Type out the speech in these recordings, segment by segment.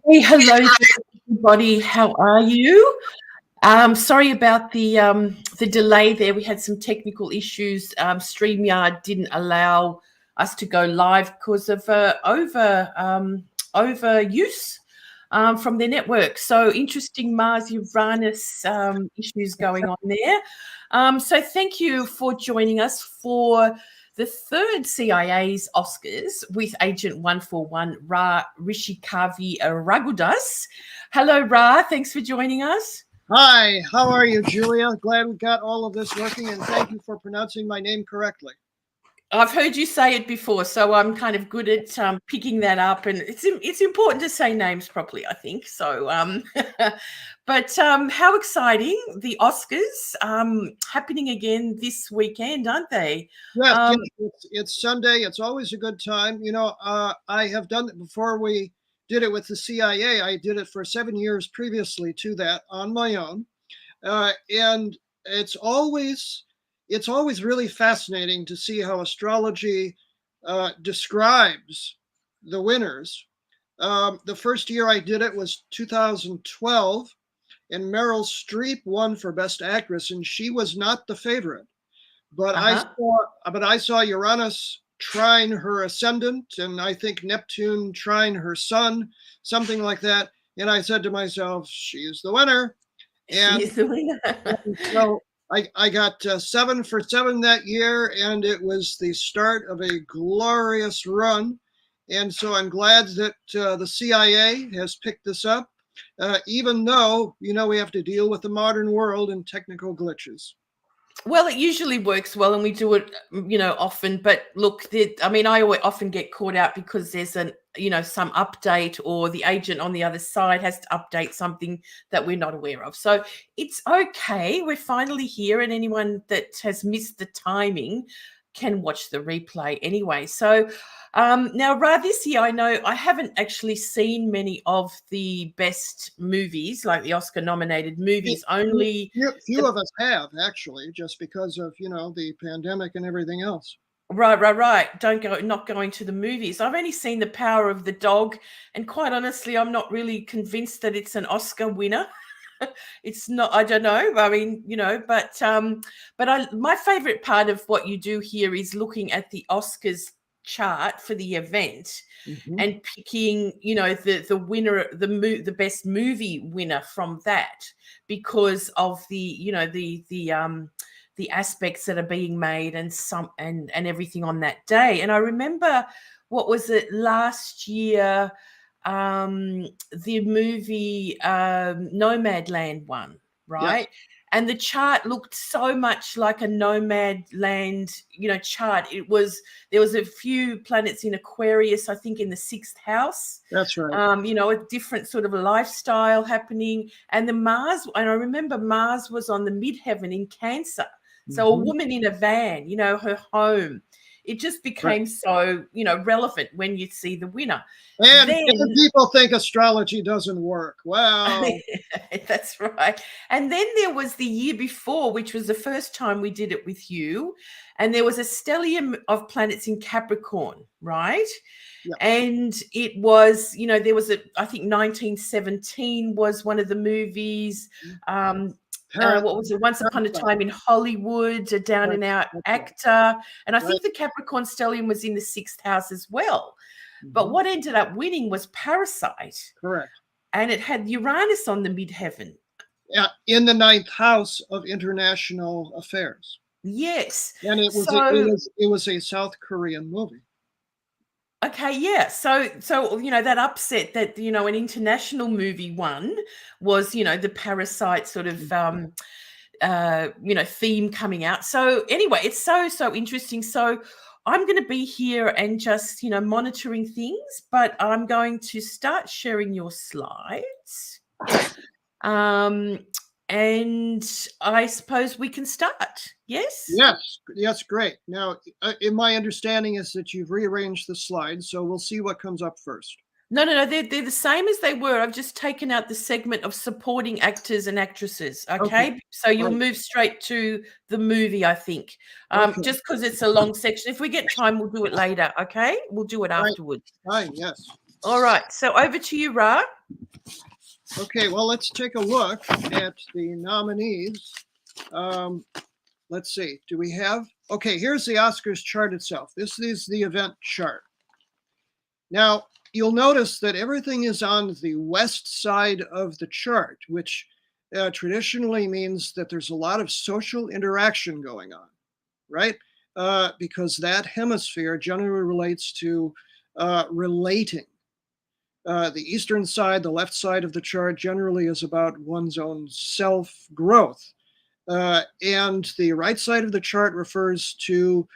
Hey, hello there, everybody. How are you? Sorry about the delay there. We had some technical issues. StreamYard didn't allow us to go live because of overuse from their network. So interesting Mars Uranus issues going on there. So thank you for joining us for the third CIA's Oscars with Agent 141, Rishikavi Raghudas. Hello, Ra. Thanks for joining us. Hi, how are you, Julia? Glad we got all of this working, and thank you for pronouncing my name correctly. I've heard you say it before, so I'm kind of good at picking that up, and it's important to say names properly, I think. So, but how exciting! The Oscars happening again this weekend, aren't they? Yes, it's Sunday. It's always a good time. You know, I have done it before. We did it with the CIA. I did it for 7 years previously to that on my own, and it's always really fascinating to see how astrology describes the winners. The first year I did it was 2012, and Meryl Streep won for Best Actress, and she was not the favorite. But I saw Uranus trine her ascendant, and I think Neptune trine her sun, something like that. And I said to myself, "She's the winner." And She's the winner. so I got 7 for 7 that year, and it was the start of a glorious run. And so I'm glad that the CIA has picked this up, even though, you know, we have to deal with the modern world and technical glitches. Well, it usually works well, and we do it, you know, often. But look, I mean, I often get caught out because there's some update, or the agent on the other side has to update something that we're not aware of. So it's okay. We're finally here, and anyone that has missed the timing can watch the replay anyway. So now, Ra, this year, I know I haven't actually seen many of the best movies, like the Oscar-nominated movies. Only few of us have, actually, just because of, you know, the pandemic and everything else. Right. Not going to the movies. I've only seen The Power of the Dog, and quite honestly, I'm not really convinced that it's an Oscar winner. It's not. I don't know. I mean, you know, but my favorite part of what you do here is looking at the Oscars chart for the event and picking, you know, the winner, the best movie winner from that, because of the, you know, the aspects that are being made and everything on that day. And I remember, what was it last year? The movie Nomadland won, right? Yes. And the chart looked so much like a Nomadland, you know, chart. There was a few planets in Aquarius, I think, in the 6th house. That's right. You know, a different sort of a lifestyle happening. And the Mars, and I remember Mars was on the midheaven in Cancer. So a woman in a van, you know, her home. It just became so, you know, relevant when you see the winner. And people think astrology doesn't work. Wow. That's right. And then there was the year before, which was the first time we did it with you. And there was a stellium of planets in Capricorn, right? Yeah. And it was, you know, there was I think 1917 was one of the movies. What was it? Once Upon a Time in Hollywood, a down and out actor. And I think the Capricorn stellium was in the 6th house as well. But what ended up winning was Parasite. Correct. And it had Uranus on the midheaven. Yeah, in the 9th house of international affairs. Yes. And it was a South Korean movie. Okay, yeah. So you know, that upset that, you know, an international movie won was, you know, the Parasite sort of you know, theme coming out. So anyway, it's so interesting. So I'm going to be here and just, you know, monitoring things, but I'm going to start sharing your slides. And I suppose we can start. Yes? Yes, great. Now, my understanding is that you've rearranged the slides, so we'll see what comes up first. No, they're the same as they were. I've just taken out the segment of supporting actors and actresses, okay? So you'll move straight to the movie, I think, just because it's a long section. If we get time, we'll do it later, okay? We'll do it afterwards. Fine, yes. All right. So over to you, Ra. Okay, well, let's take a look at the nominees. Let's see. Do we have? Okay, here's the Oscars chart itself. This is the event chart. Now, you'll notice that everything is on the west side of the chart, which traditionally means that there's a lot of social interaction going on, right? Because that hemisphere generally relates to relating. The eastern side, the left side of the chart, generally is about one's own self-growth. And the right side of the chart refers to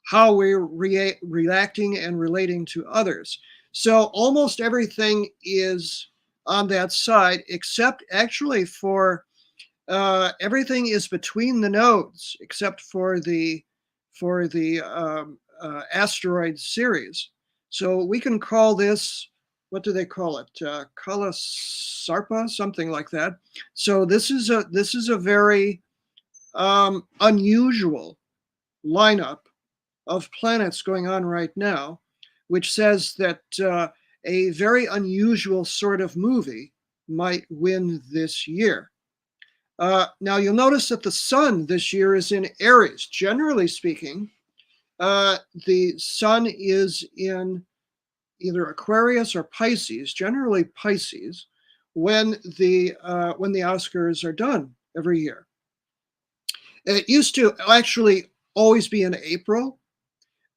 how we're reacting and relating to others. So almost everything is on that side, except actually for everything is between the nodes, except for the asteroid series. So we can call this, what do they call it? Kala Sarpa, something like that. So this is a very unusual lineup of planets going on right now, which says that a very unusual sort of movie might win this year. Now you'll notice that the sun this year is in Aries. Generally speaking, the sun is in either Aquarius or Pisces, generally Pisces, when the Oscars are done every year. It used to actually always be in April,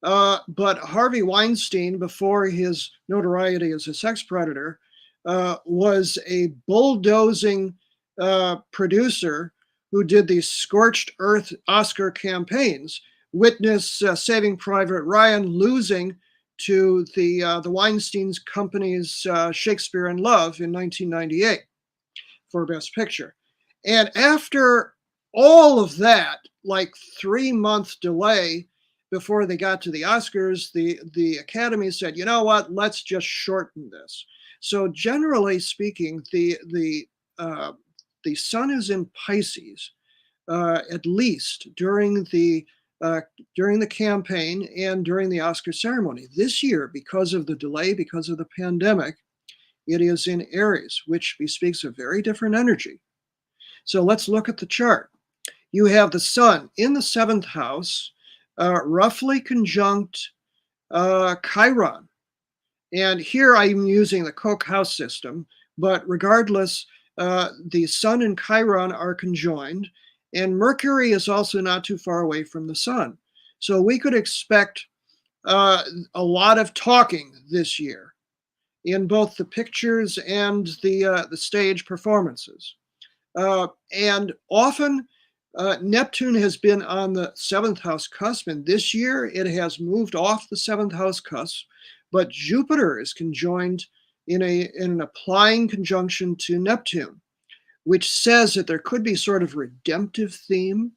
but Harvey Weinstein, before his notoriety as a sex predator, was a bulldozing producer who did these scorched earth Oscar campaigns. Witness Saving Private Ryan losing to the Weinstein's company's Shakespeare in Love in 1998 for Best Picture. And after all of that, like 3-month delay before they got to the Oscars, the Academy said, you know what, let's just shorten this. So generally speaking, the sun is in Pisces, at least during the campaign and during the Oscar ceremony. This year, because of the delay, because of the pandemic, it is in Aries, which bespeaks a very different energy. So let's look at the chart. You have the sun in the 7th house, roughly conjunct Chiron. And here I'm using the Koch house system, but regardless, the sun and Chiron are conjoined, and Mercury is also not too far away from the sun. So we could expect a lot of talking this year in both the pictures and the stage performances. And often Neptune has been on the 7th house cusp, and this year it has moved off the 7th house cusp, but Jupiter is conjoined in an applying conjunction to Neptune, which says that there could be sort of redemptive theme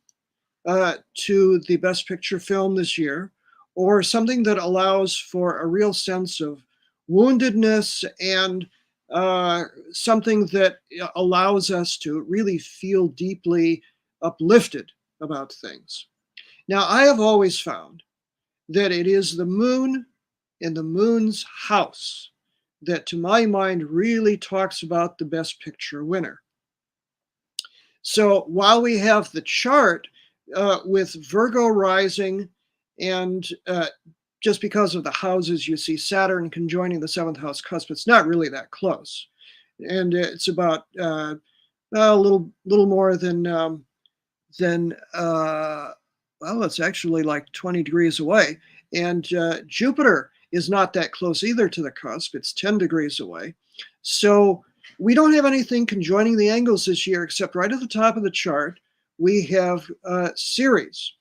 to the Best Picture film this year, or something that allows for a real sense of woundedness and something that allows us to really feel deeply uplifted about things. Now, I have always found that it is the moon and the moon's house that, to my mind, really talks about the Best Picture winner. So while we have the chart with Virgo rising, and just because of the houses, you see Saturn conjoining the 7th house cusp, it's not really that close. And it's about a little more than well, it's actually like 20 degrees away. And Jupiter is not that close either to the cusp. It's 10 degrees away. So we don't have anything conjoining the angles this year, except right at the top of the chart, we have Ceres.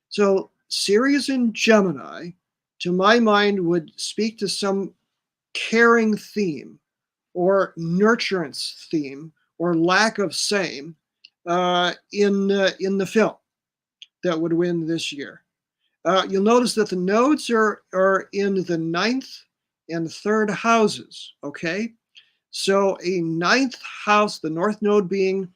So Ceres in Gemini, to my mind, would speak to some caring theme or nurturance theme or lack of same in the film that would win this year. You'll notice that the nodes are in the 9th and 3rd houses, okay? So a 9th house, the north node being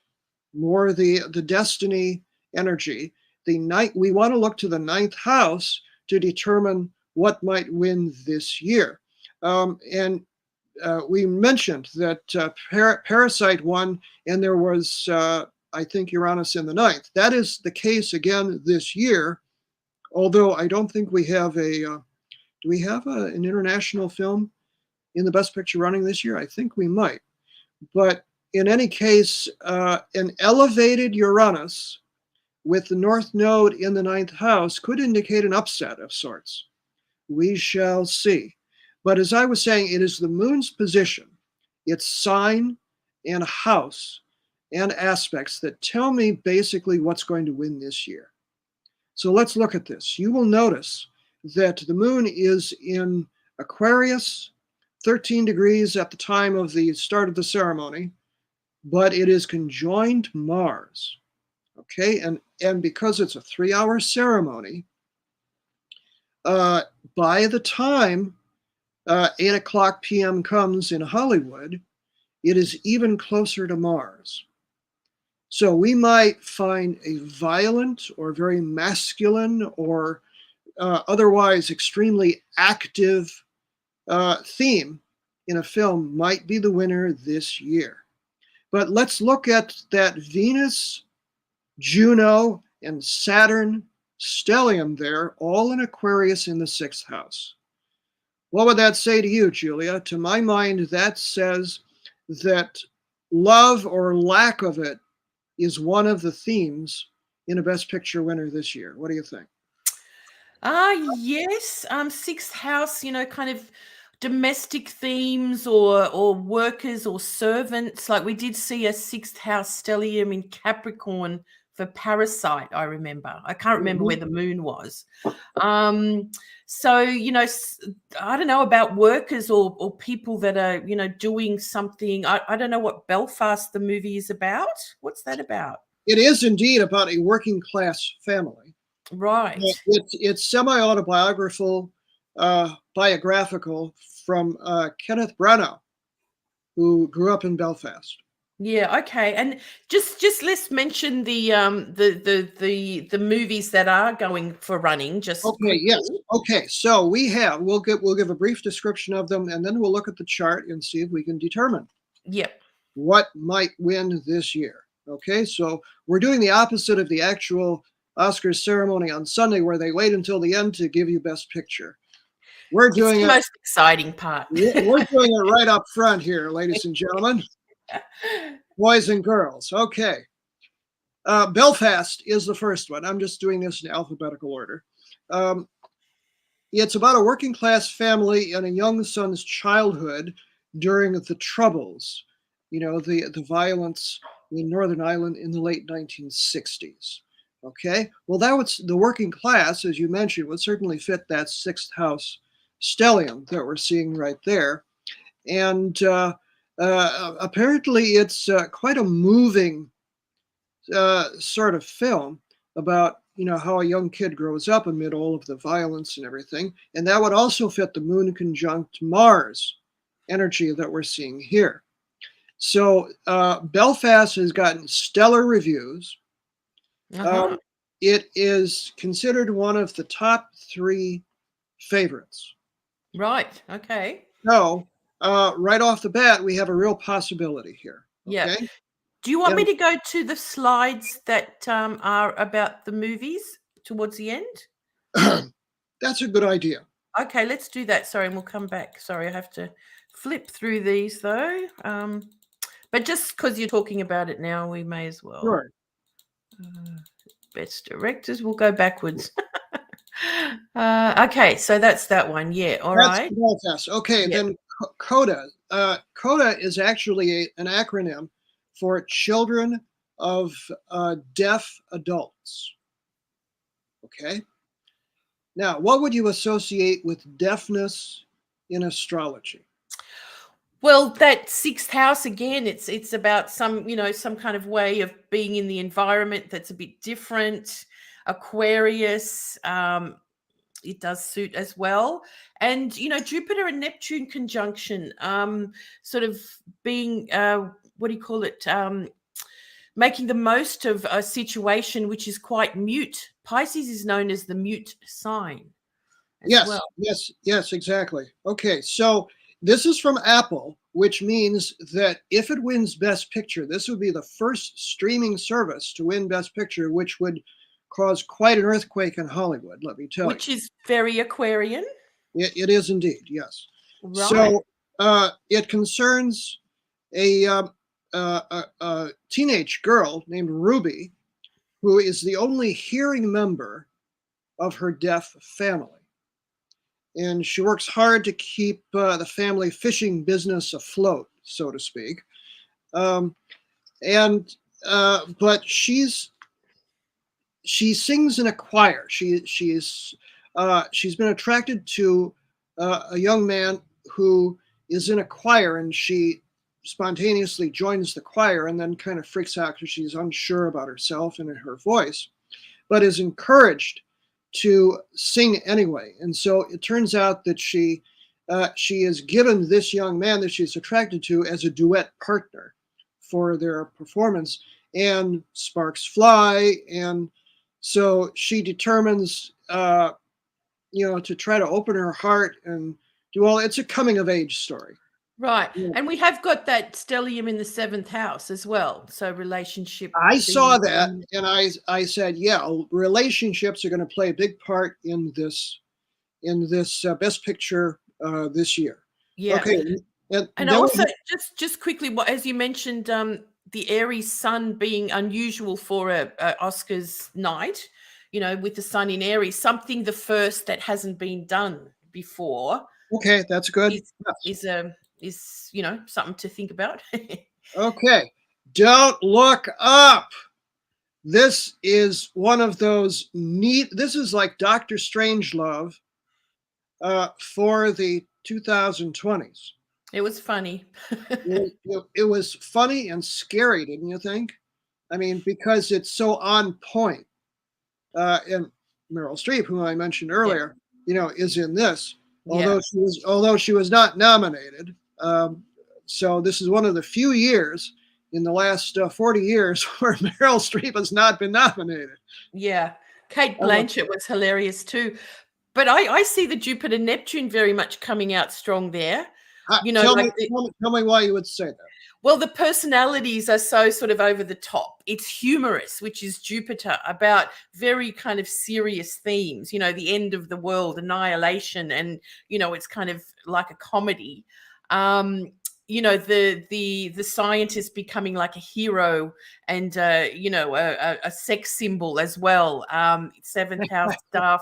more the destiny energy, we want to look to the 9th house to determine what might win this year. And we mentioned that Parasite won, and there was, I think, Uranus in the ninth. That is the case again this year, although I don't think we have do we have an international film in the Best Picture running this year? I think we might. But in any case, an elevated Uranus with the North Node in the ninth house could indicate an upset of sorts. We shall see. But as I was saying, it is the moon's position, its sign and house and aspects that tell me basically what's going to win this year. So let's look at this. You will notice that the moon is in Aquarius, 13 degrees at the time of the start of the ceremony, but it is conjoined Mars. Okay, and because it's a 3-hour ceremony, by the time 8 o'clock p.m. comes in Hollywood, it is even closer to Mars. So we might find a violent or very masculine or otherwise extremely active theme in a film might be the winner this year. But let's look at that Venus, Juno, and Saturn stellium there, all in Aquarius in the 6th house. What would that say to you, Julia? To my mind, that says that love or lack of it is one of the themes in a Best Picture winner this year. What do you think? Yes. 6th house, kind of domestic themes or workers or servants. Like we did see a 6th house stellium in Capricorn for Parasite, I remember. I can't remember where the moon was. So, I don't know about workers or people that are, doing something. I don't know what Belfast, the movie, is about. What's that about? It is indeed about a working class family. Right. It's semi-autobiographical, biographical from Kenneth Branagh, who grew up in Belfast. Yeah, okay. And just let's mention the movies that are going for running. Just okay, quickly. yes. Okay, so we'll give a brief description of them, and then we'll look at the chart and see if we can determine what might win this year. Okay, so we're doing the opposite of the actual Oscars ceremony on Sunday, where they wait until the end to give you Best Picture. We're doing it's the most exciting part. We're doing it right up front here, ladies and gentlemen. Boys and girls. Okay. Belfast is the first one. I'm just doing this in alphabetical order. It's about a working class family and a young son's childhood during the Troubles, the violence in Northern Ireland in the late 1960s. Okay. Well, that was the working class, as you mentioned, would certainly fit that 6th house stellium that we're seeing right there. And apparently it's quite a moving sort of film about, how a young kid grows up amid all of the violence and everything. And that would also fit the moon conjunct Mars energy that we're seeing here. So Belfast has gotten stellar reviews. It is considered one of the top 3 favorites. Right. Okay. So right off the bat, we have a real possibility here. Okay? Yeah. Do you want me to go to the slides that are about the movies towards the end? That's a good idea. Okay, let's do that. Sorry, and we'll come back. Sorry, I have to flip through these though. But just because you're talking about it now, we may as well. Sure. Best directors, we'll go backwards. Okay, so that's that one. Yeah, all right. Yes. Okay, then CODA. CODA is actually an acronym for Children of Deaf Adults. Okay. Now, what would you associate with deafness in astrology? Well, that 6th house again, it's about some kind of way of being in the environment that's a bit different. Aquarius, it does suit as well. And, Jupiter and Neptune conjunction, sort of being, what do you call it? Making the most of a situation which is quite mute. Pisces is known as the mute sign. Yes, exactly. Okay, so This is from Apple, which means that if it wins Best Picture, this would be the first streaming service to win Best Picture, which would cause quite an earthquake in Hollywood, let me tell Which is very Aquarian. It is indeed, yes. Right. So it concerns a teenage girl named Ruby, who is the only hearing member of her deaf family. And she works hard to keep the family fishing business afloat, so to speak. But she sings in a choir. She's been attracted to a young man who is in a choir, and she spontaneously joins the choir and then kind of freaks out because she's unsure about herself and her voice, but is encouraged to sing anyway. And so it turns out that she is given this young man that she's attracted to as a duet partner for their performance, and sparks fly. And so she determines, to try to open her heart and do all. It's a coming of age story. Right. Yeah. And we have got that stellium in the 7th house as well. So relationship. I saw that and I said, yeah, relationships are going to play a big part in this Best Picture this year. Yeah. Okay. And also, just quickly, as you mentioned, the Aries sun being unusual for a Oscars night, with the sun in Aries, something the first that hasn't been done before. Okay, that's good. Is something to think about. Okay, don't look up. This is one of those neat. This is like Dr. Strangelove for the 2020s. It was funny. it was funny and scary, didn't you think? I mean, because it's so on point. And Meryl Streep, who I mentioned earlier, is in this. Although she was not nominated. So this is one of the few years in the last 40 years where Meryl Streep has not been nominated. Yeah. Kate Blanchett was hilarious too. But I see the Jupiter Neptune very much coming out strong there. Tell me why you would say that. Well, the personalities are so sort of over the top. It's humorous, which is Jupiter, about very kind of serious themes, the end of the world, annihilation, and, it's kind of like a comedy. The scientist becoming like a hero and, a sex symbol as well. 7th house stuff.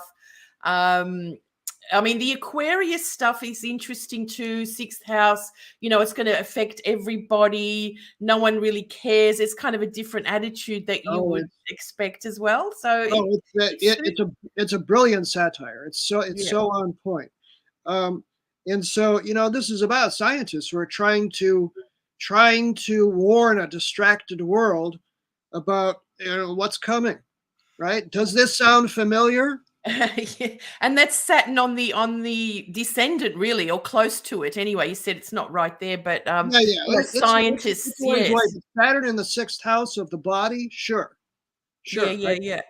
The Aquarius stuff is interesting too. 6th house, it's going to affect everybody. No one really cares. It's kind of a different attitude that you would expect as well. So it's a brilliant satire. It's so on point. And so, this is about scientists who are trying to warn a distracted world about what's coming. Right? Does this sound familiar? Yeah. And that's Saturn on the descendant, really, or close to it. Anyway, you said it's not right there, but scientists. Yes. Like Saturn in the 6th house of the body. Sure. Yeah. I can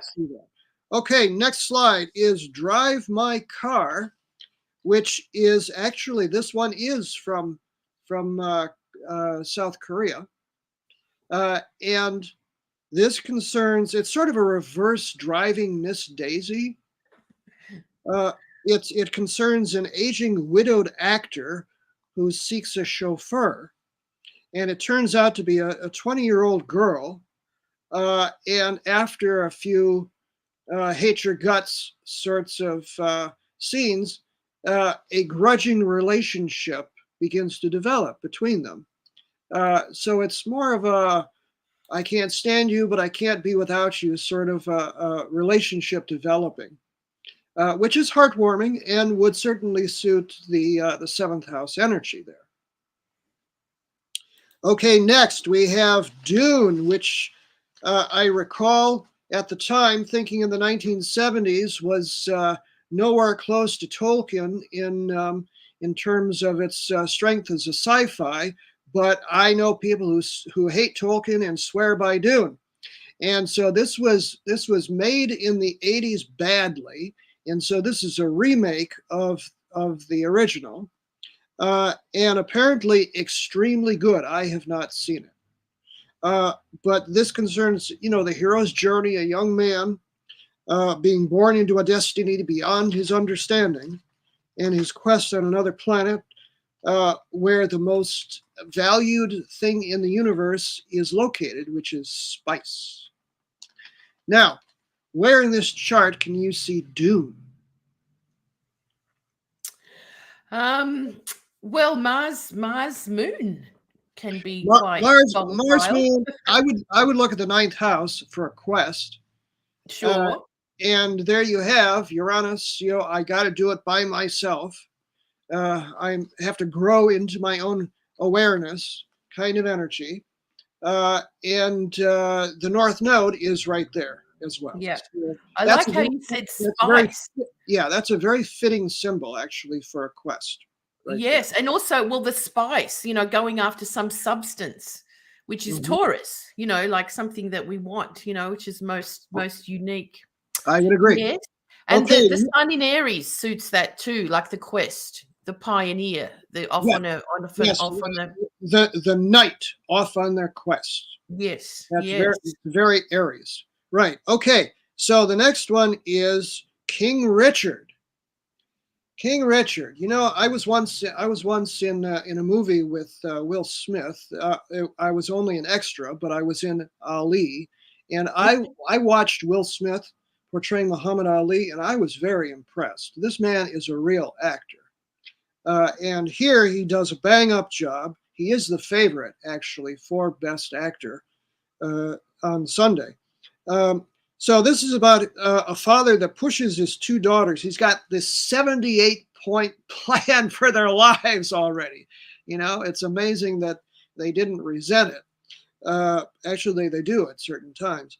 see that. Okay, next slide is Drive My Car, which is actually, this one is from South Korea, and this concerns, it's sort of a reverse Driving Miss Daisy. It concerns an aging widowed actor who seeks a chauffeur, and it turns out to be a 20-year-old girl. And after a few hate your guts sorts of scenes, a grudging relationship begins to develop between them. So it's more of a I can't stand you, but I can't be without you sort of a relationship developing, which is heartwarming and would certainly suit the 7th house energy there. Okay, next we have Dune, which I recall at the time thinking in the 1970s was nowhere close to Tolkien in terms of its strength as a sci-fi. But I know people who hate Tolkien and swear by Dune. And so this was made in the 80s badly. And so this is a remake of the original. and apparently extremely good. I have not seen it. But this concerns, the hero's journey, a young man being born into a destiny beyond his understanding, and his quest on another planet where the most valued thing in the universe is located, which is spice. Now, where in this chart can you see Dune? Well, Mars Moon can be quite Mars volatile. Moon. I would look at the ninth house for a quest. Sure. And there you have Uranus. I got to do it by myself. I have to grow into my own awareness kind of energy. And the North Node is right there as well. Yeah. So I like how you said spice. That's a very fitting symbol, actually, for a quest. Right yes. There. And also, well, the spice, going after some substance, which is Taurus, like something that we want, which is most unique. I would agree. Yes. And the sun in Aries suits that too, like the quest, the pioneer, the the knight off on their quest. Yes. That's very Aries. Right. Okay. So the next one is King Richard. King Richard. I was once in a movie with Will Smith. I was only an extra, but I was in Ali, and I watched Will Smith portraying Muhammad Ali, and I was very impressed. This man is a real actor. And here he does a bang-up job. He is the favorite, actually, for Best Actor on Sunday. So this is about a father that pushes his two daughters. He's got this 78-point plan for their lives already. It's amazing that they didn't resent it. Actually, they do at certain times.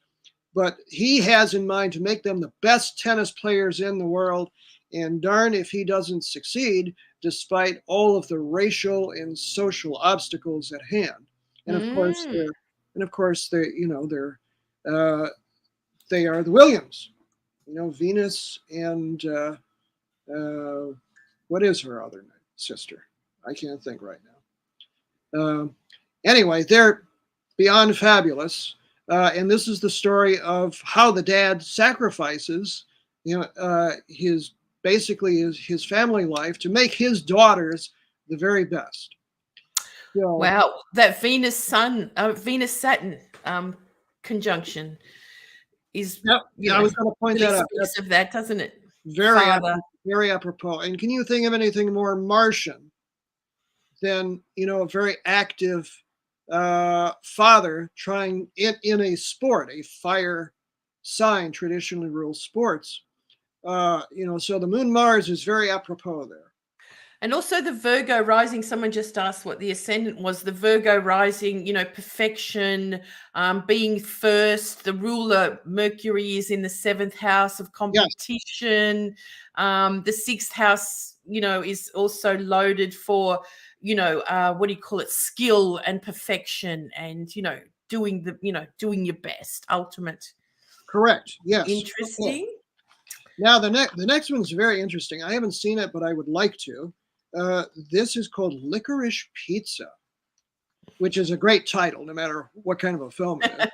But he has in mind to make them the best tennis players in the world. And darn if he doesn't succeed, despite all of the racial and social obstacles at hand. And of course, they are the Williams. Venus and what is her other sister? I can't think right now. Anyway, they're beyond fabulous. And this is the story of how the dad sacrifices, his family life to make his daughters the very best. Wow, that Venus Saturn conjunction is. I was going to point that out. Speaks of that, doesn't it? Very apropos. And can you think of anything more Martian than a very active father trying in a sport, a fire sign traditionally rules sports. So the moon Mars is very apropos there. And also the Virgo rising, someone just asked what the ascendant was. The Virgo rising, perfection, being first. The ruler Mercury is in the 7th house of competition. Yes. The 6th house, is also loaded for, skill and perfection and, doing your best, ultimate. Correct. Yes. Interesting. Okay. Now the next one's very interesting. I haven't seen it, but I would like to. This is called Licorice Pizza, which is a great title, no matter what kind of a film it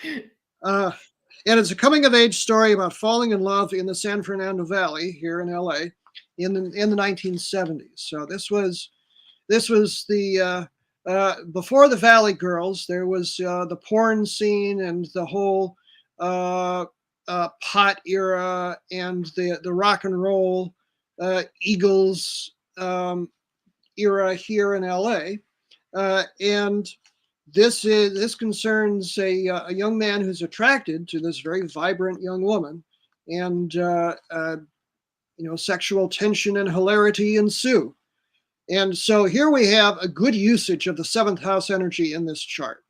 is. And it's a coming-of-age story about falling in love in the San Fernando Valley here in LA in the 1970s. So this was the before the Valley Girls. There was the porn scene and the whole pot era and the rock and roll Eagles era here in LA, and this concerns a young man who's attracted to this very vibrant young woman, and sexual tension and hilarity ensue. And so here we have a good usage of the 7th house energy in this chart.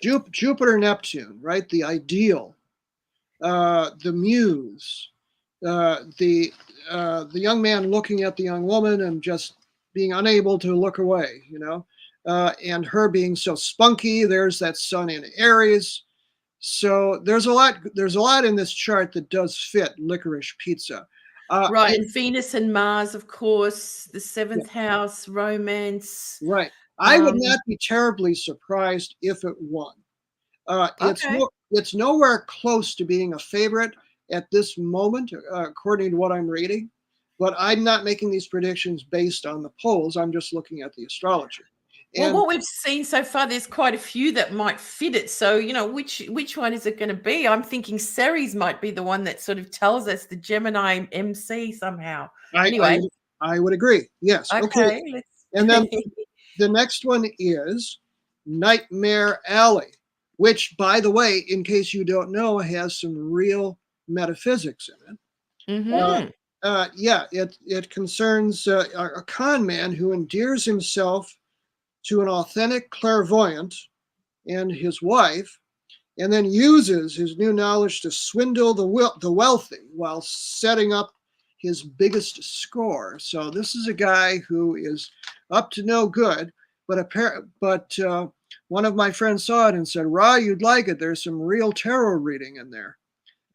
Jupiter, Neptune, right? The ideal, the muse, the young man looking at the young woman and just being unable to look away, and her being so spunky. There's that sun in Aries. So there's a lot in this chart that does fit Licorice Pizza. Right, and Venus and Mars, of course, the Yeah, 7th house, romance. right. I would Um, not be terribly surprised if it won. okay. It's nowhere close to being a favorite at this moment, according to what I'm reading. But I'm not making these predictions based on the polls. I'm just looking at the astrology. Well, And what we've seen so far, there's quite a few that might fit it. So, which one is it going to be? I'm thinking Ceres might be the one that sort of tells us the Gemini MC somehow. I, I Anyway, would I would agree. Yes. Okay. okay, And then let's. the next one is Nightmare Alley, which, by the way, in case you don't know, has some real metaphysics in it. Uh, Hmm. yeah, it concerns a con man who endears himself to an authentic clairvoyant and his wife, and then uses his new knowledge to swindle the wealthy while setting up his biggest score. So this is a guy who is up to no good, but one of my friends saw it and said, "Ra, you'd like it. There's some real tarot reading in there."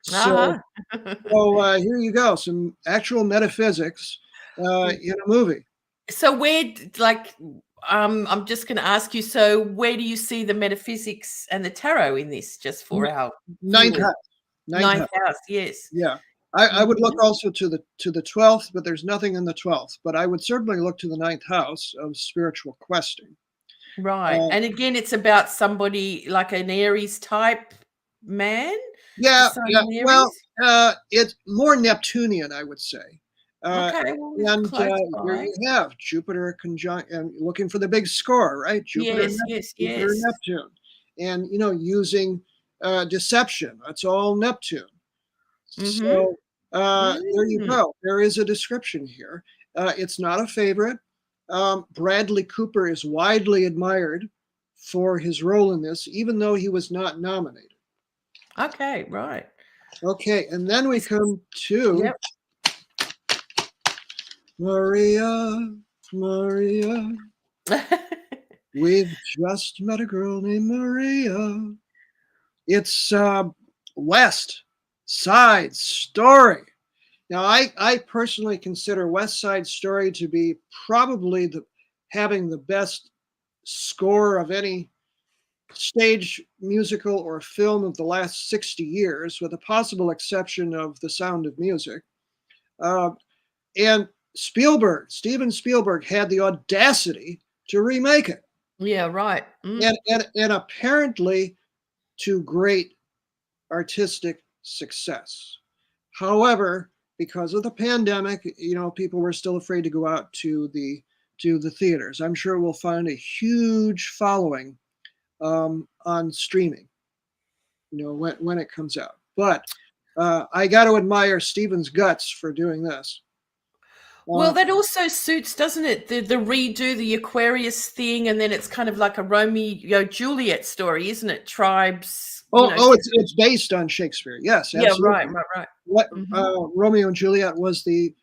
So, Uh-huh. here you go, some actual metaphysics in a movie. So I'm just going to ask you, so where do you see the metaphysics and the tarot in this, just for our Ninth viewers? house, ninth Ninth house. house, yes. Yeah. I would look Mhm. also to the 12th, but there's nothing in the 12th. But I would certainly look to the ninth house of spiritual questing. Right, Uh, and again, it's about somebody like an Aries type man? The yeah, sun yeah. in Well, Aries? it's more Neptunian, I would say. Uh, Okay, well, we're and close here by. you have Jupiter conjunct and looking for the big score, right? Yes, yes, Jupiter, yes. Neptune, and using deception. That's all Neptune. Mhm. So there you Mm. go. There is a description here. It's not a favorite. Bradley Cooper is widely admired for his role in this, even though he was not nominated. Okay, right. Okay, and then we This come to Yep. Maria. Maria. We've just met a girl named Maria. It's West Side Story. Now, I personally consider West Side Story to be probably having the best score of any stage musical or film of the last 60 years, with a possible exception of The Sound of Music. Uh, and Steven Spielberg, had the audacity to remake it, Yeah, right. and apparently to great artistic success. However, because of the pandemic, people were still afraid to go out to the theaters. I'm sure we'll find a huge following on streaming, when it comes out. But I got to admire Steven's guts for doing this. Well, Uh, that also suits, doesn't it? The redo the Aquarius thing, and then it's kind of like a Romeo Juliet story, isn't it? Tribes, it's based on Shakespeare. Yes, yeah, right, absolutely. right, right. What Mhm. Romeo and Juliet was the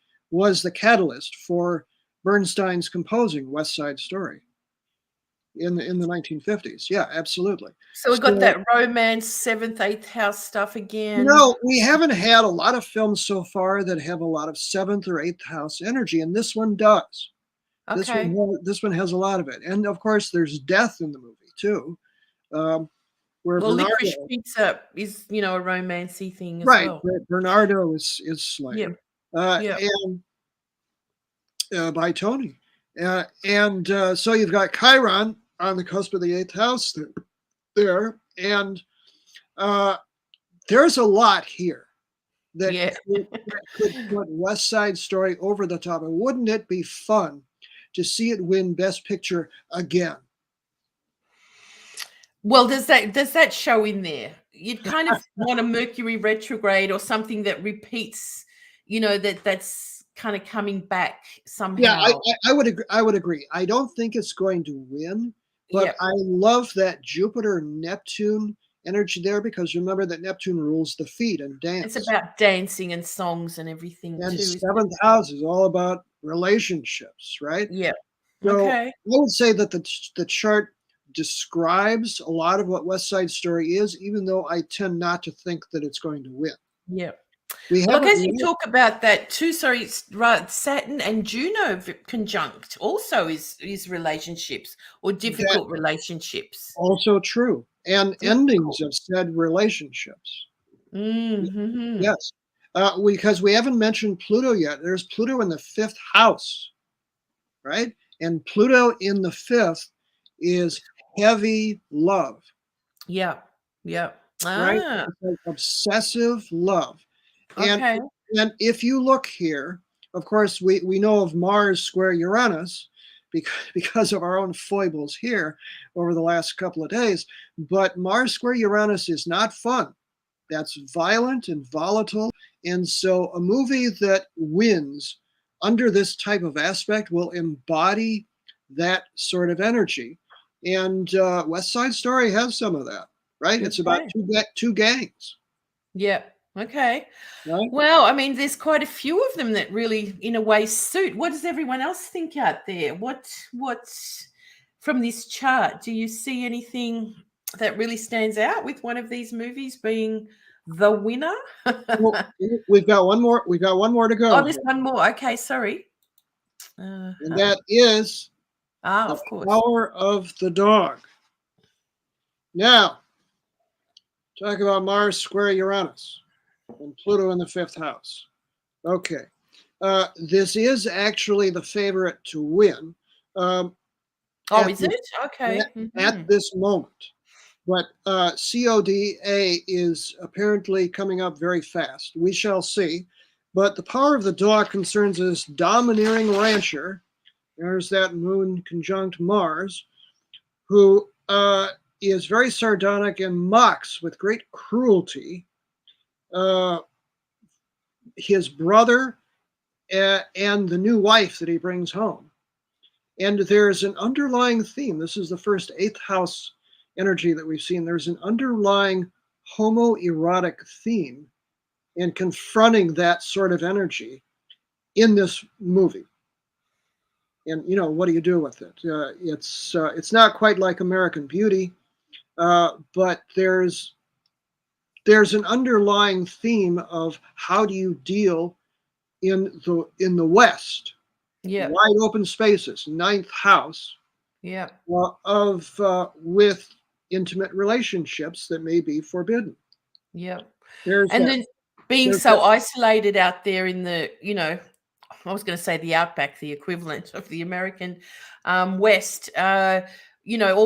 catalyst for Bernstein's composing West Side Story in the 1950s. Yeah, absolutely. So we got So that romance, 7th, 8th house stuff again. we haven't had a lot of films so far that have a lot of seventh or eighth house energy, and this one does. Okay. This one has a lot of it, and of course, there's death in the movie too, um, where Well, Licorice Bernardo, Pizza is, a romancy thing as right, well. Bernardo is slain, Yep, yep. and by Tony, and so you've got Chiron on the cusp of the eighth house there, and uh, there's a lot here that Yeah. could put West Side Story over the top. And wouldn't it be fun to see it win Best Picture again? Well, does that show in there? You'd kind of want a Mercury retrograde or something that repeats, that's kind of coming back Yeah, somehow. I would agree. I would agree. I don't think it's going to win, but Yeah. I love that Jupiter Neptune energy there, because remember that Neptune rules the feet and It's dance. about dancing and songs and everything And too, isn't it? seventh house is all about relationships, right? Yeah. So Okay. I would say that the chart describes a lot of what West Side Story is, even though I tend not to think that it's going to win. Yeah. We Look, haven't as you really- talk about that too, sorry, Saturn and Juno conjunct also is relationships or difficult relationships. also true. And endings of said relationships. Mm-hmm. Yes. Because we haven't mentioned Pluto yet. There's Pluto in the 5th house, right? And Pluto in the 5th is heavy love, Yeah. Yeah. right? Ah, It's like obsessive love. And okay. and if you look here, of course, we know of Mars square Uranus because of our own foibles here over the last couple of days. But Mars square Uranus is not fun. That's violent and volatile. And so a movie that wins under this type of aspect will embody that sort of energy. And West Side Story has some of that, right? It's about Okay. two gangs, Yeah. Okay. right? Well, I mean, there's quite a few of them that really, in a way, suit. What does everyone else think out there? What's from this chart? Do you see anything that really stands out with one of these movies being the winner? Well, we've got one more. We've got one more to go, Oh, there's one more. Okay, sorry. and that is The Of course. Power of the Dog. Now, talk about Mars square Uranus and Pluto in the 5th house. Okay. This is actually the favorite to win. Oh, is it? Okay. At this moment. But CODA is apparently coming up very fast. We shall see. But the power of the dog concerns this domineering rancher. There's that moon conjunct Mars, who is very sardonic and mocks with great cruelty his brother and the new wife that he brings home. And there's an underlying theme. This is the first 8th house energy that we've seen. There's an underlying homoerotic theme in confronting that sort of energy in this movie. And what do you do with it? It's not quite like American Beauty, but there's an underlying theme of how do you deal in the West. Yeah. Wide open spaces, 9th house. Yeah. With intimate relationships that may be forbidden. Yeah. There's And that. then being so isolated out there in the, I was going to say the outback, the equivalent of the American West, all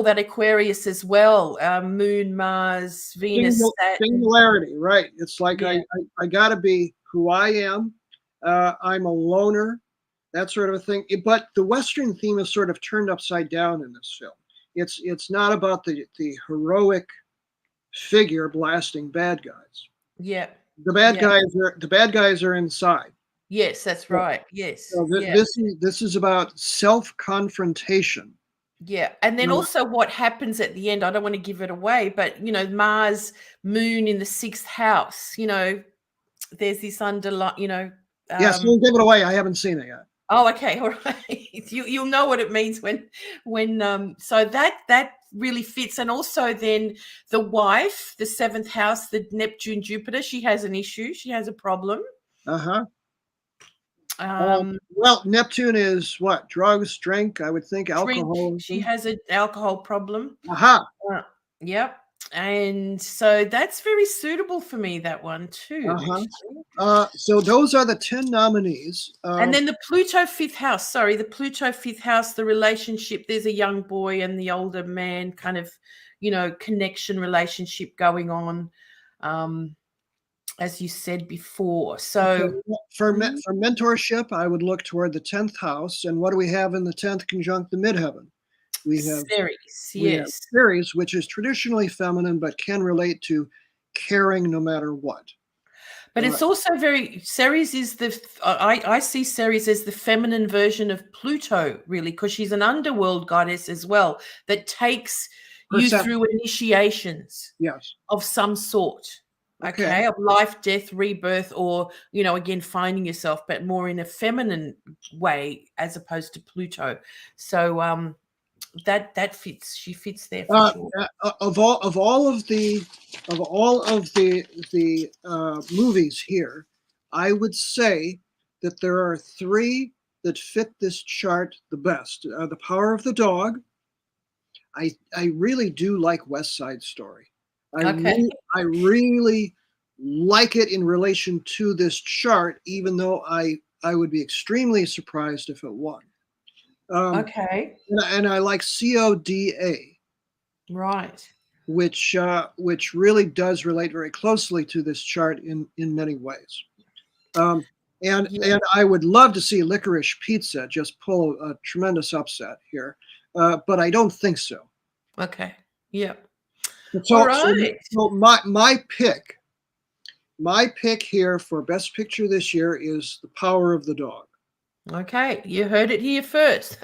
that Aquarius as well, Moon, Mars, Venus, Saturn. Singularity, right? It's like Yeah. I got to be who I am. I'm a loner, that sort of a thing. But the Western theme is sort of turned upside down in this film. It's not about the heroic figure blasting bad guys. Yeah. The bad guys are inside. Yes, that's right. Yes. So Yeah. this is about self-confrontation. Yeah. And then also what happens at the end, I don't want to give it away, but Mars, Moon in the 6th house, there's this underlying, Yes, we'll give it away. I haven't seen it yet. Oh, okay, all right. You'll know what it means when so that really fits. And also then the wife, the 7th house, the Neptune Jupiter, she has an issue. She has a problem. Well, Neptune is what? Drugs, drink, I would think, alcohol. She has an alcohol problem. Yep. And so that's very suitable for me, that one too. So those are the 10 nominees. And then the Pluto 5th house. Sorry, the Pluto 5th house, the relationship. There's a young boy and the older man kind of, connection relationship going on, as you said before. So for mentorship, I would look toward the 10th house. And what do we have in the 10th conjunct the midheaven? We have Ceres, which is traditionally feminine, but can relate to caring no matter what. But it's also Ceres is I see Ceres as the feminine version of Pluto, really, because she's an underworld goddess as well that takes you through initiations of some sort. Okay, of life, death, rebirth, or again finding yourself, but more in a feminine way as opposed to Pluto. So that fits. She fits there for sure. Of all of the movies here, I would say that there are three that fit this chart the best. The Power of the Dog. I really do like West Side Story. Okay. I really like it in relation to this chart, even though I would be extremely surprised if it won. Okay. And I like CODA, Right. which really does relate very closely to this chart in many ways. And I would love to see Licorice Pizza just pull a tremendous upset here, but I don't think so. Okay. Yep. So, All right. so my pick here for Best Picture this year is The Power of the Dog. Okay, you heard it here first.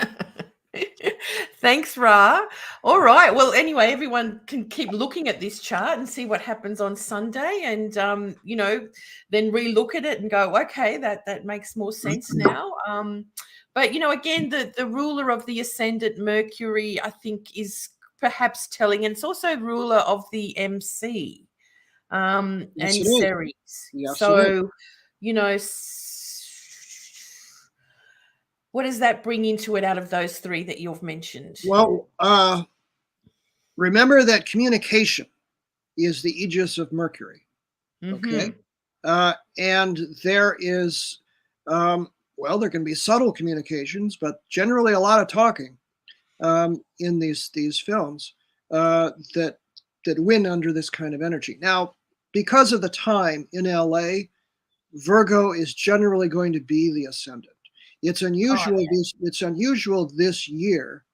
Thanks, Ra. All right. Well, anyway, everyone can keep looking at this chart and see what happens on Sunday, and then relook at it and go, okay, that makes more sense now. But again, the ruler of the ascendant Mercury, I think, is perhaps telling, and it's also ruler of the MC and Ceres. Yes, so, what does that bring into it out of those three that you've mentioned? Well, remember that communication is the aegis of Mercury. Okay. And there is, there can be subtle communications, but generally a lot of talking in these films that win under this kind of energy. Now, because of the time in LA, Virgo is generally going to be the ascendant. It's unusual. It's unusual this year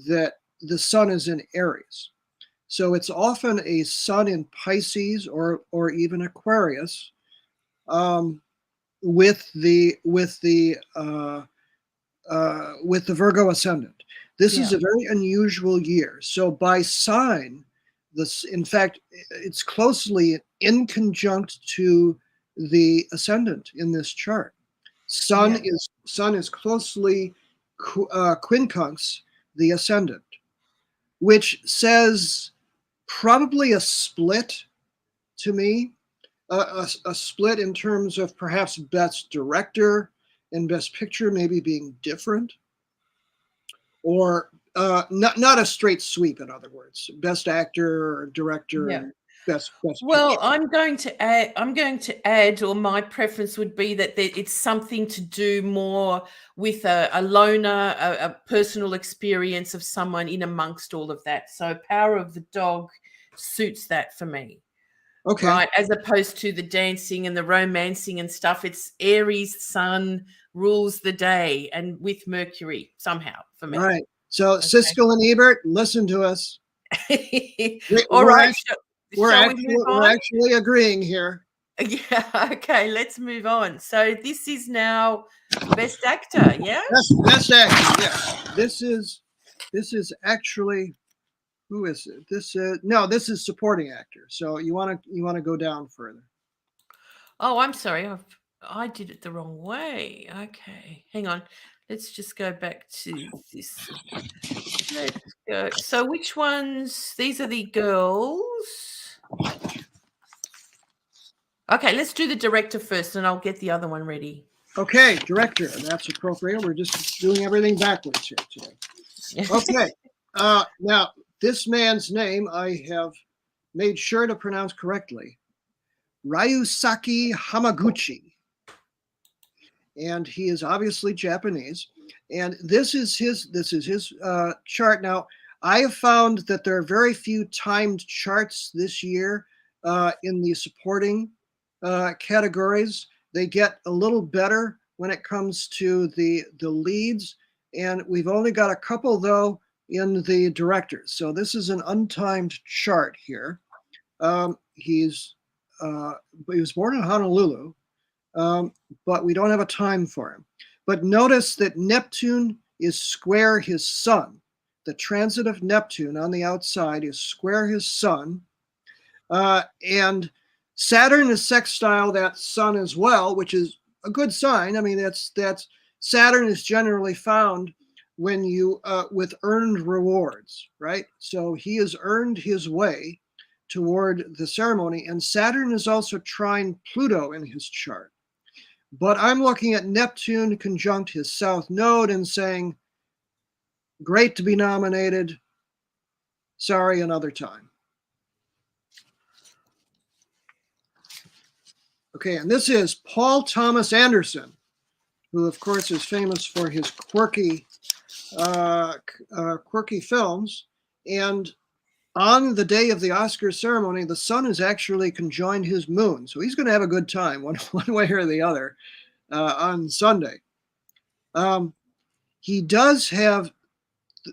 that the sun is in Aries, so it's often a sun in Pisces or even Aquarius, with the Virgo ascendant. This is a very unusual year. So by sign, in fact, it's closely in conjunct to the ascendant in this chart. Sun is closely quincunx the ascendant, which says probably a split to me, a split in terms of perhaps best director and best picture maybe being different, or not a straight sweep. In other words, best actor or director and best well, picture. I'm going to add, or my preference would be that it's something to do more with a loner, a personal experience of someone in amongst all of that. So Power of the Dog suits that for me. Okay. Right. As opposed to the dancing and the romancing and stuff. It's Aries sun rules the day, and with Mercury somehow for me. Right. So Siskel and Ebert, listen to us. All right. We're actually agreeing here. Yeah. Okay. Let's move on. So this is now Best Actor. Yeah. Best Actor. Yeah. This is actually, who is it? This is supporting actor. So you want to go down further. Oh, I'm sorry. I did it the wrong way. Okay. Hang on. Let's just go back to this. Let's go. So which ones? These are the girls. Okay, let's do the director first and I'll get the other one ready. Okay, director. That's appropriate. We're just doing everything backwards here today. Okay. Now, this man's name I have made sure to pronounce correctly. Ryusaki Hamaguchi. And he is obviously Japanese. And this is his chart. Now, I have found that there are very few timed charts this year in the supporting categories. They get a little better when it comes to the leads, and we've only got a couple though in the directors. So this is an untimed chart here. He was born in Honolulu, but we don't have a time for him. But notice that Neptune is square his sun. The transit of Neptune on the outside is square his sun, and Saturn is sextile that sun as well, which is a good sign. I mean, that's Saturn is generally found when you with earned rewards, right? So he has earned his way toward the ceremony, and Saturn is also trine Pluto in his chart. But I'm looking at Neptune conjunct his south node and saying, great to be nominated. Sorry, another time. Okay, and this is Paul Thomas Anderson, who, of course, is famous for his quirky films. And on the day of the Oscars ceremony, the sun has actually conjoined his moon. So he's going to have a good time one way or the other on Sunday. He does have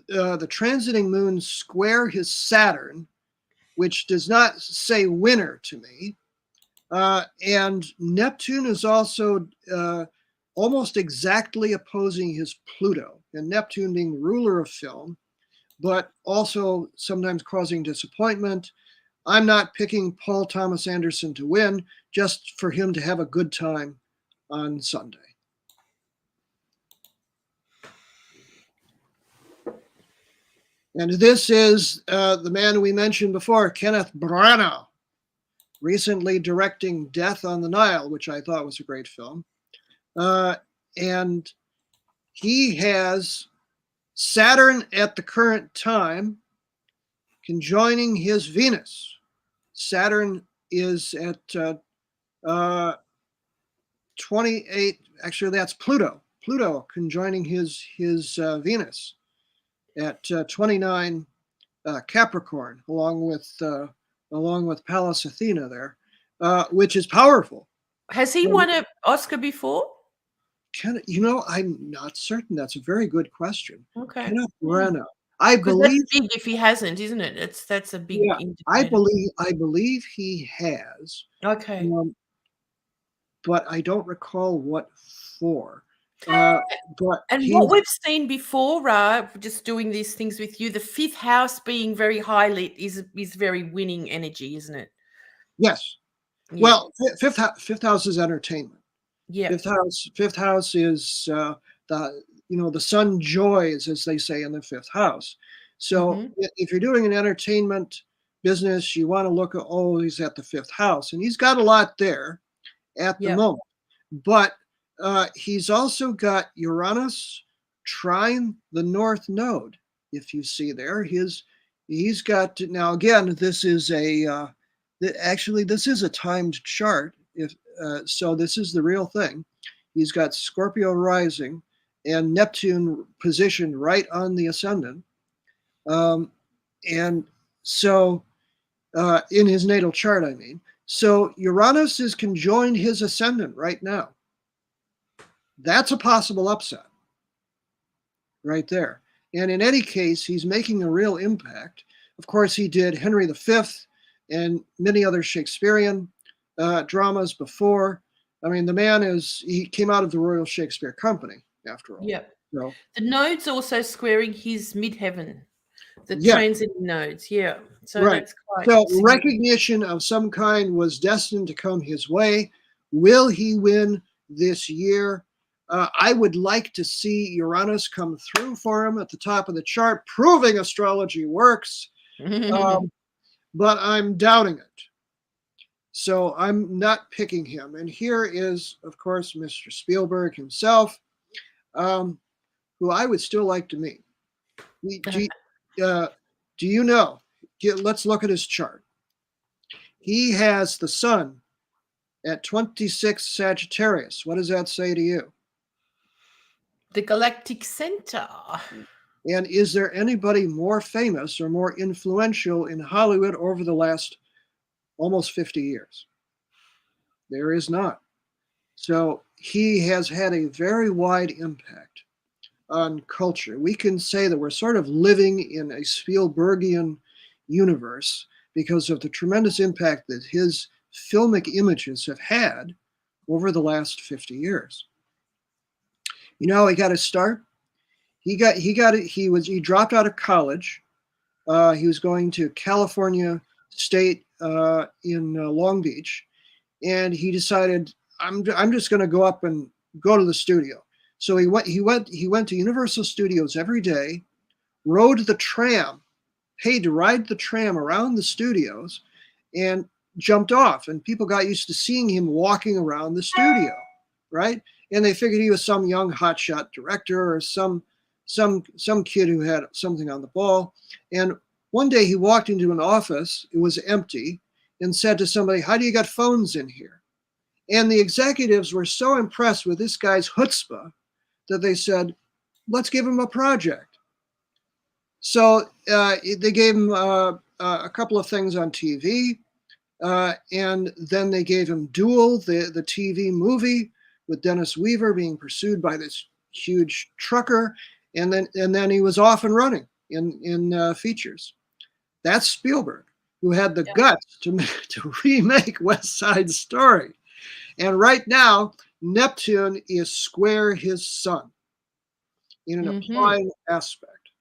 the transiting moon square his Saturn, which does not say winner to me. And Neptune is also almost exactly opposing his Pluto, and Neptune being ruler of film, but also sometimes causing disappointment. I'm not picking Paul Thomas Anderson to win, just for him to have a good time on Sunday. And this is the man we mentioned before, Kenneth Branagh, recently directing Death on the Nile, which I thought was a great film. And he has Saturn at the current time conjoining his Venus. Saturn is at 28, actually that's Pluto. Pluto conjoining his Venus at 29 Capricorn, along with Pallas Athena there, which is powerful. Has he won an Oscar before? I'm not certain. That's a very good question. Okay. Kenneth Branagh. I believe that's big if he hasn't, isn't it? That's a big. Yeah, I believe he has. Okay. But I don't recall what for. But what we've seen before, just doing these things with you, the fifth house being very high lit is very winning energy, isn't it? Yes. Yeah. Well, fifth house is entertainment. Yeah. Fifth house is the sun joys, as they say in the fifth house. So if you're doing an entertainment business, you want to look at, he's at the fifth house, and he's got a lot there at the moment. But he's also got Uranus trine the north node. If you see there, he's got, now again, this is a timed chart. So this is the real thing. He's got Scorpio rising and Neptune positioned right on the ascendant. And so in his natal chart, I mean. So Uranus is conjoined his ascendant right now. That's a possible upset right there. And in any case, he's making a real impact. Of course, he did Henry V and many other Shakespearean dramas before. I mean, the man he came out of the Royal Shakespeare Company, after all. Yeah. So, the nodes also squaring his midheaven, the transiting nodes. Yeah. So that's quite recognition of some kind was destined to come his way. Will he win this year? I would like to see Uranus come through for him at the top of the chart, proving astrology works. But I'm doubting it. So I'm not picking him. And here is, of course, Mr. Spielberg himself, who I would still like to meet. Do you know? Let's look at his chart. He has the sun at 26 Sagittarius. What does that say to you? The galactic center. And is there anybody more famous or more influential in Hollywood over the last almost 50 years? There is not. So he has had a very wide impact on culture. We can say that we're sort of living in a Spielbergian universe because of the tremendous impact that his filmic images have had over the last 50 years. You know, he got his start. He dropped out of college. He was going to California State in Long Beach, and he decided, I'm just going to go up and go to the studio. So he went to Universal Studios every day, rode the tram, paid to ride the tram around the studios, and jumped off. And people got used to seeing him walking around the studio. right? And they figured he was some young hotshot director or some kid who had something on the ball. And one day he walked into an office, it was empty, and said to somebody, "How do you got phones in here?" And the executives were so impressed with this guy's chutzpah that they said, "Let's give him a project." So they gave him a couple of things on TV, and then they gave him Duel, the TV movie with Dennis Weaver being pursued by this huge trucker, and then he was off and running in features. That's Spielberg, who had the guts to remake West Side Story. And right now, Neptune is square his sun in an applied aspect,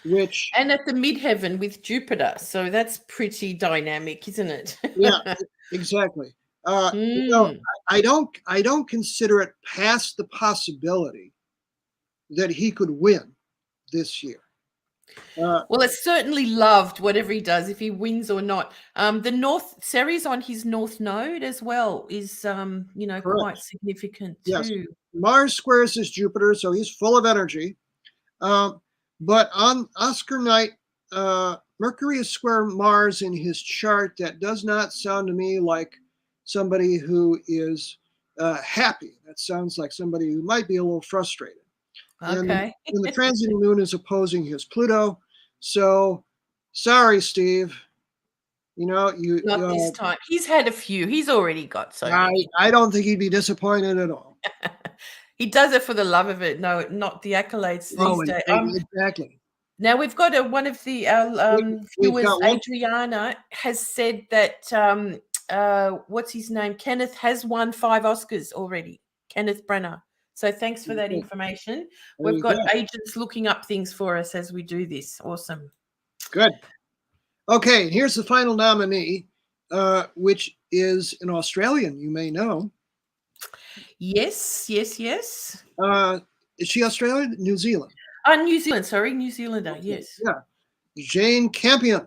which... And at the midheaven with Jupiter. So that's pretty dynamic, isn't it? Yeah, exactly. I don't consider it past the possibility that he could win this year. Well, it's certainly loved, whatever he does, if he wins or not. The North Ceres on his North Node as well is, quite significant too. Yes. Mars squares his Jupiter, so he's full of energy. But on Oscar night, Mercury is square Mars in his chart. That does not sound to me like somebody who is happy. That sounds like somebody who might be a little frustrated. Okay. And the transiting moon is opposing his Pluto. So, sorry, Steve. Not this time. He's had a few. He's already got so many. I don't think he'd be disappointed at all. He does it for the love of it. No, not the accolades these days. Exactly. Now we've got one of the viewers, Adriana, has said that what's his name? Kenneth has won 5 Oscars already. Kenneth Branagh. So thanks for that information. We've got agents looking up things for us as we do this. Awesome. Good. Okay, here's the final nominee, which is an Australian, you may know. Yes. Is she Australian? New Zealand. New Zealand, sorry, New Zealander, yes. Yeah. Jane Campion,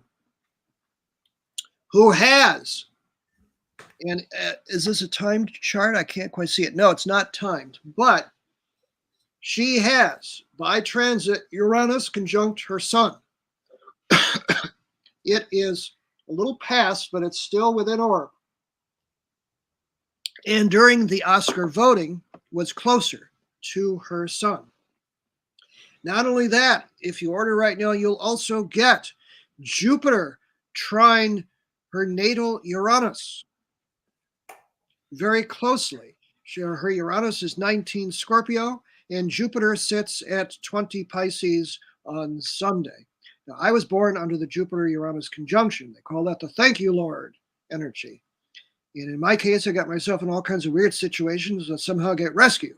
who has, and is this a timed chart? I can't quite see it. No, it's not timed, but she has, by transit, Uranus conjunct her sun. It is a little past, but it's still within orb. And during the Oscar voting, was closer to her sun. Not only that, if you order right now, you'll also get Jupiter trine her natal Uranus very closely. Her Uranus is 19 Scorpio, and Jupiter sits at 20 Pisces on Sunday. Now, I was born under the Jupiter-Uranus conjunction. They call that the thank you, Lord energy. And in my case, I got myself in all kinds of weird situations that somehow get rescued,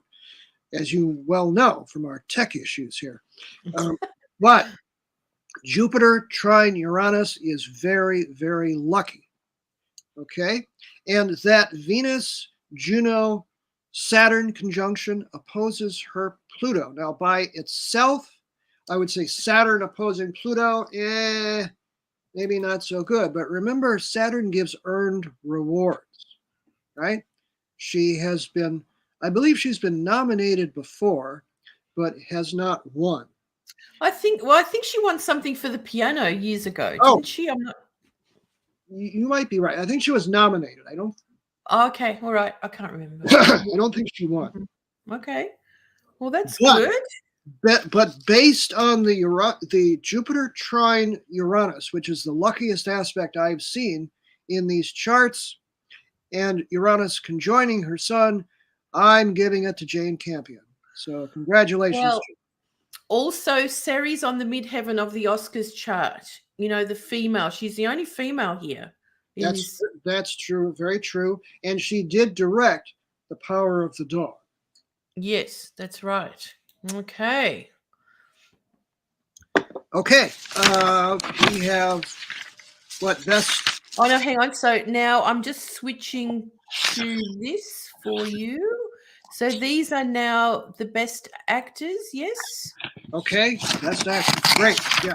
as you well know from our tech issues here. But Jupiter trine Uranus is very, very lucky. Okay? And that Venus, Juno, Saturn conjunction opposes her Pluto. Now, by itself, I would say Saturn opposing Pluto, maybe not so good. But remember, Saturn gives earned rewards, right? She has been, I believe she's been nominated before, but has not won. I think she won something for the piano years ago, didn't she? I'm not. You might be right. I think she was nominated. I don't. Okay, all right. I can't remember. I don't think she won. Okay, well that's good. But based on the Jupiter trine Uranus, which is the luckiest aspect I've seen in these charts, and Uranus conjoining her sun, I'm giving it to Jane Campion. So congratulations. Well, also, Ceres on the midheaven of the Oscars chart. You know, the female. She's the only female here. That's true. Very true. And she did direct The Power of the Dog. Yes, that's right. Okay. Okay. We have what best. Oh no, hang on. So now I'm just switching to this for you. So these are now the best actors, yes? Okay, best actor. Great, yeah.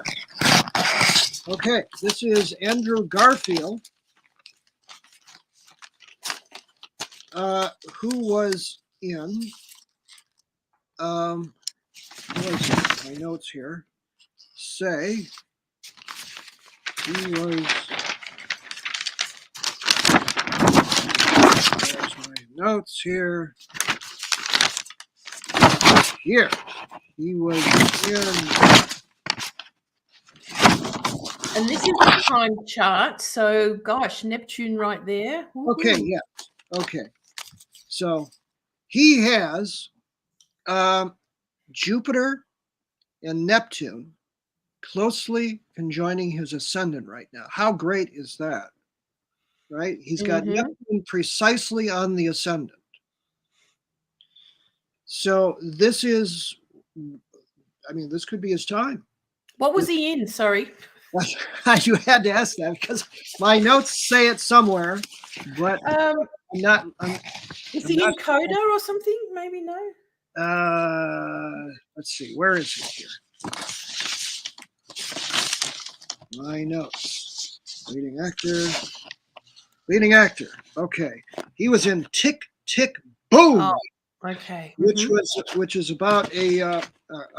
Okay, this is Andrew Garfield, who was in, my notes here say he was, there's my notes here. Here, he was in. And this is the time chart. So, gosh, Neptune right there. Woo-hoo. Okay, yeah. Okay. So he has Jupiter and Neptune closely conjoining his ascendant right now. How great is that? Right? He's got Neptune precisely on the ascendant. So this is, I mean, this could be his time. What was he in? Sorry. You had to ask that because my notes say it somewhere, but I'm not. Is he in CODA or something? Maybe no. Let's see. Where is he here? My notes. Leading actor. Okay. He was in Tick, Tick, Boom. Oh, okay. Which is about a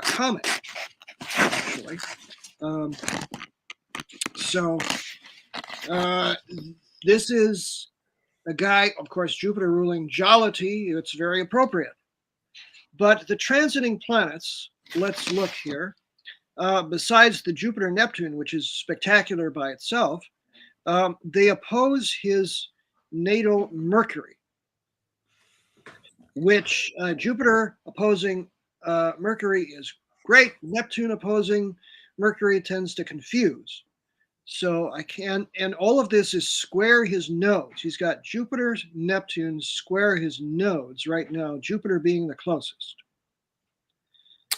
comet, actually. So this is a guy, of course, Jupiter ruling jollity. It's very appropriate. But the transiting planets, let's look here. Besides the Jupiter-Neptune, which is spectacular by itself, they oppose his natal Mercury, which Jupiter opposing Mercury is great. Neptune opposing Mercury tends to confuse. So and all of this is square his nodes. He's got Jupiter, Neptune square his nodes right now, Jupiter being the closest.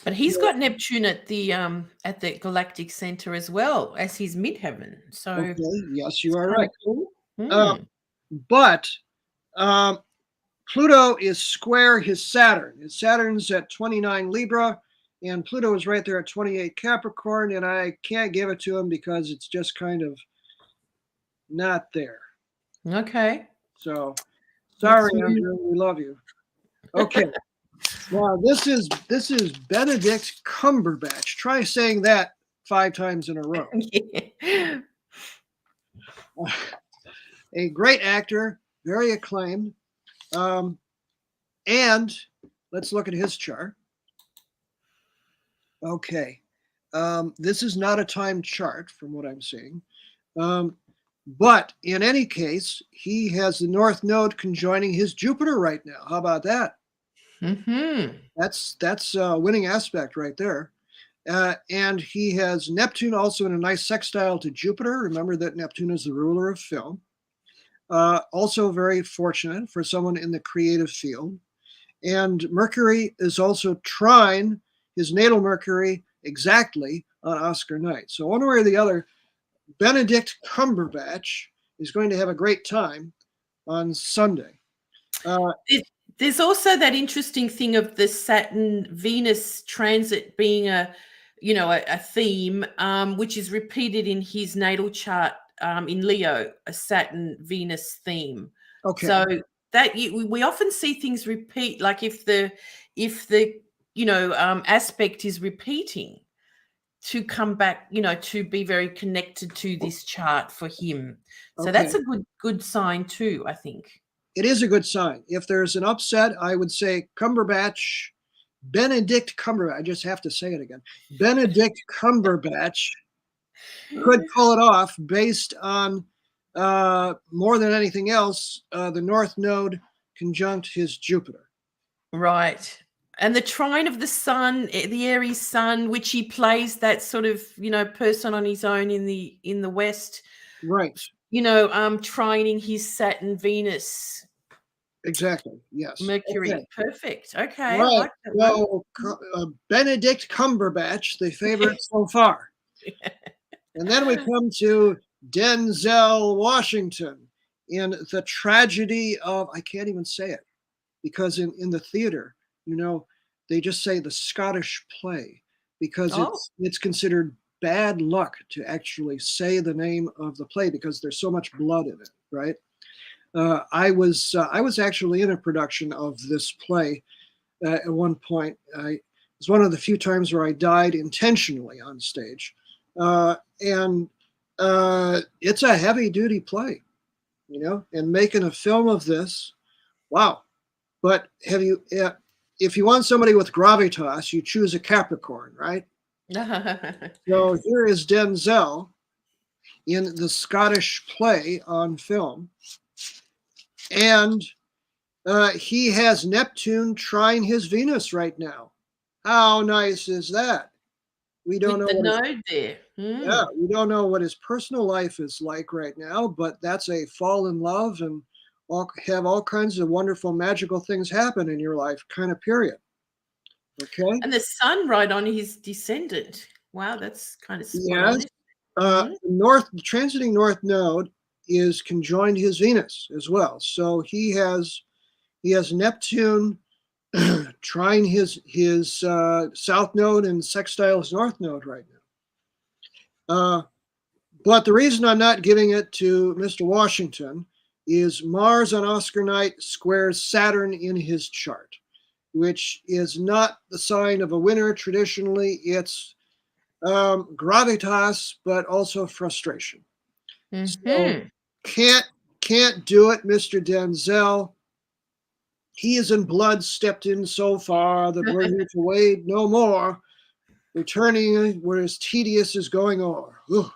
But he's got Neptune at the galactic center as well as his midheaven. So okay, yes, you are right. Cool. But Pluto is square his Saturn. His Saturn's at 29 Libra, and Pluto is right there at 28 Capricorn, and I can't give it to him because it's just kind of not there. Okay. So, sorry, Andrew, we love you. Okay. Now this is Benedict Cumberbatch. Try saying that 5 times in a row. Yeah. A great actor, very acclaimed. And let's look at his chart. Okay. This is not a time chart from what I'm seeing. But in any case, he has the North Node conjoining his Jupiter right now. How about that? That's a winning aspect right there. And he has Neptune also in a nice sextile to Jupiter. Remember that Neptune is the ruler of film. Also very fortunate for someone in the creative field. And Mercury is also trine his natal Mercury exactly on Oscar night. So one way or the other, Benedict Cumberbatch is going to have a great time on Sunday. There's also that interesting thing of the Saturn-Venus transit being a theme, which is repeated in his natal chart in Leo, a Saturn-Venus theme. Okay. So that we often see things repeat, like if the aspect is repeating, to come back, to be very connected to this chart for him. So that's a good sign too, I think. It is a good sign. If there's an upset, I would say Benedict Cumberbatch, I just have to say it again. Benedict Cumberbatch could pull it off based on more than anything else, the North Node conjunct his Jupiter. Right. And the trine of the sun, the Aries sun, which he plays that sort of, person on his own in the West. Right. Trining his Saturn, Venus. Exactly. Yes. Mercury. Okay. Perfect. Okay. Right. I like that well, Benedict Cumberbatch, the favorite so far. And then we come to Denzel Washington in The Tragedy of, I can't even say it, because in the theater, they just say the Scottish play, because it's considered bad luck to actually say the name of the play because there's so much blood in it, right? I was actually in a production of this play at one point. It was one of the few times where I died intentionally on stage, and it's a heavy duty play, and making a film of this, wow. But if you want somebody with gravitas, you choose a Capricorn, right? So here is Denzel in the Scottish play on film, and he has Neptune trine his Venus right now. How nice is that? We don't With know the what node there. yeah, we don't know what his personal life is like right now, but that's a fall in love and have all kinds of wonderful magical things happen in your life kind of period. Okay. And the sun right on his descendant. Wow, that's kind of spot Yes. on. Mhm. The transiting north node is conjoined his Venus as well. So he has Neptune trine his south node and sextile his north node right now. But the reason I'm not giving it to Mr. Washington is Mars on Oscar night squares Saturn in his chart, which is not the sign of a winner traditionally. It's gravitas, but also frustration. So Mhm. can't do it, Mr. Denzel. He is in blood stepped in so far that we're here to wade no more, returning where his tedious is going o'er. Ooh.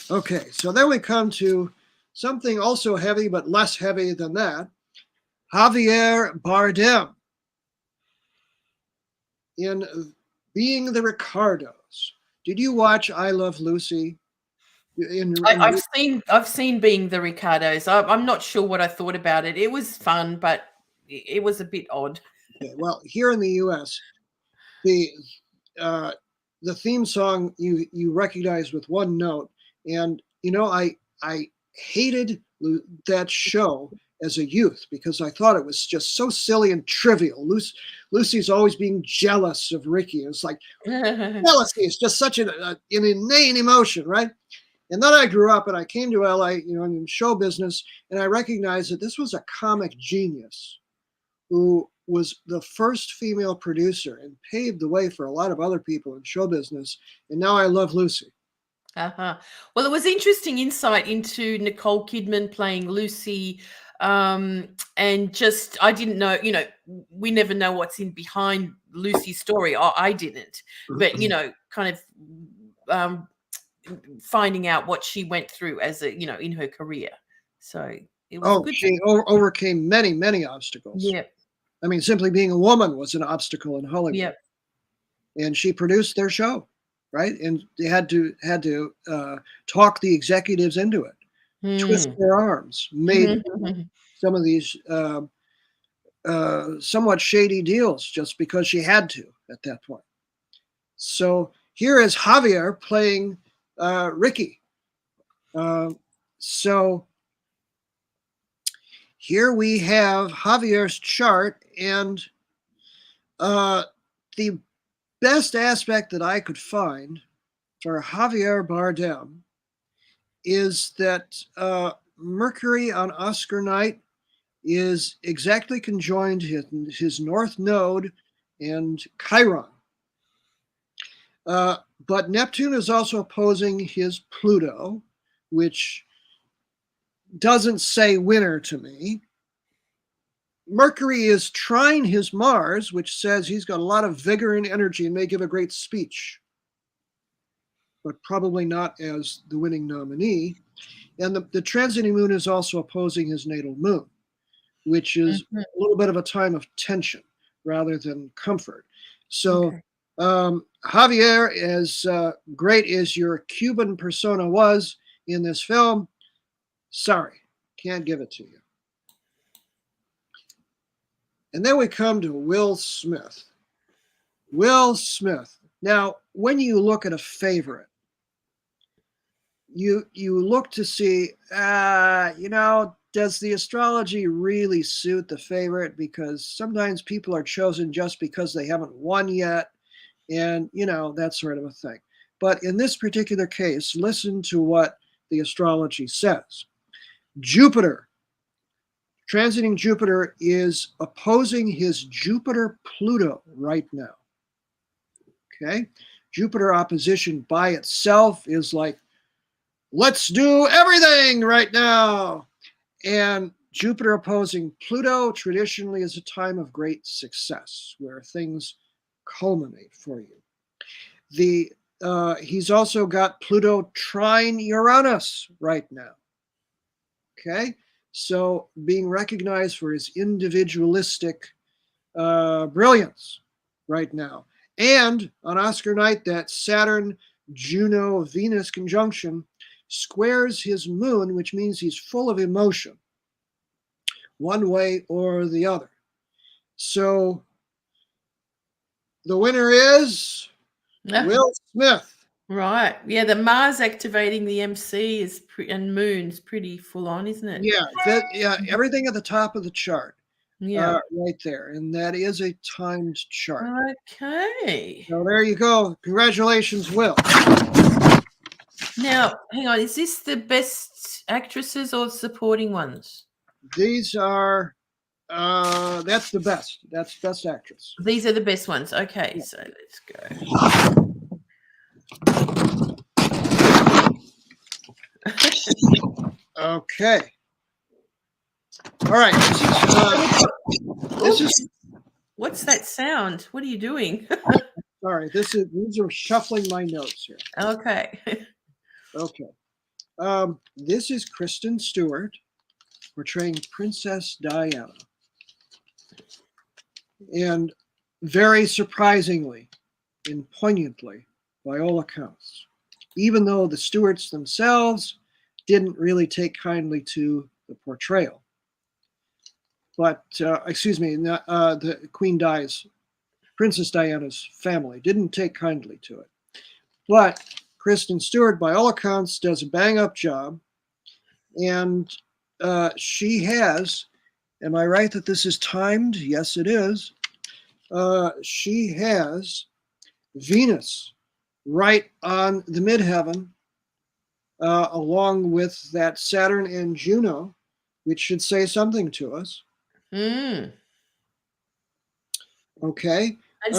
Okay, so then we come to something also heavy, but less heavy than that. Javier Bardem in Being the Ricardos. Did you watch I Love Lucy? I've seen Being the Ricardos. I'm not sure what I thought about it. It was fun, but it was a bit odd. Okay, well, here in the U.S., the uh, the theme song you recognize with one note, and I hated that show as a youth because I thought it was just so silly and trivial. Lucy's always being jealous of Ricky. It's like jealousy is just such an inane emotion, right? And then I grew up and I came to LA, in show business, and I recognized that this was a comic genius who was the first female producer and paved the way for a lot of other people in show business. And now I love Lucy. Uh-huh. Well, it was interesting insight into Nicole Kidman playing Lucy. And just, I didn't know, we never know what's in behind Lucy's story. I didn't, but, kind of finding out what she went through as in her career. So it was a good she overcame many, many obstacles. Yeah. I mean, simply being a woman was an obstacle in Hollywood. Yeah. And she produced their show, right? And they had to talk the executives into it, twist their arms, made some of these somewhat shady deals just because she had to at that point. So here is Javier playing Ricky. So here we have Javier's chart, and the best aspect that I could find for Javier Bardem is that Mercury on Oscar night is exactly conjoined his north node and Chiron. But Neptune is also opposing his Pluto, which doesn't say winner to me. Mercury is trine his Mars, which says he's got a lot of vigor and energy and may give a great speech, but probably not as the winning nominee. And the transiting moon is also opposing his natal moon, which is a little bit of a time of tension rather than comfort. So Javier, as great as your Cuban persona was in this film, sorry, can't give it to you. And then we come to Will Smith. Will Smith. Now, when you look at a favorite, you look to see, does the astrology really suit the favorite? Because sometimes people are chosen just because they haven't won yet, and that sort of a thing. But in this particular case, listen to what the astrology says. Jupiter transiting Jupiter is opposing his Jupiter-Pluto right now. Okay? Jupiter opposition by itself is like, let's do everything right now. And Jupiter opposing Pluto traditionally is a time of great success where things culminate for you. He's also got Pluto trine Uranus right now. Okay, so being recognized for his individualistic brilliance right now. And on Oscar night, that Saturn, Juno, Venus conjunction squares his moon, which means he's full of emotion, one way or the other. So the winner is Will Smith. Right. Yeah, the Mars activating the MC is and Moon's pretty full on, isn't it? Yeah, everything at the top of the chart. Yeah. Right there. And that is a timed chart. Okay. So there you go. Congratulations, Will. Now, hang on. Is this the best actresses or supporting ones? These are, that's the best. That's best actress. These are the best ones. Okay, yeah. So let's go. Okay. All right. What's that sound? What are you doing? Sorry, these are shuffling my notes here. Okay. Okay. This is Kristen Stewart portraying Princess Diana. And very surprisingly and poignantly, by all accounts, even though the Stewarts themselves didn't really take kindly to the portrayal. But, the Queen dies, Princess Diana's family didn't take kindly to it. But Kristen Stewart, by all accounts, does a bang-up job. And she has, am I right that this is timed? Yes, it is. She has Venus right on the midheaven, along with that Saturn and Juno, which should say something to us. Okay. And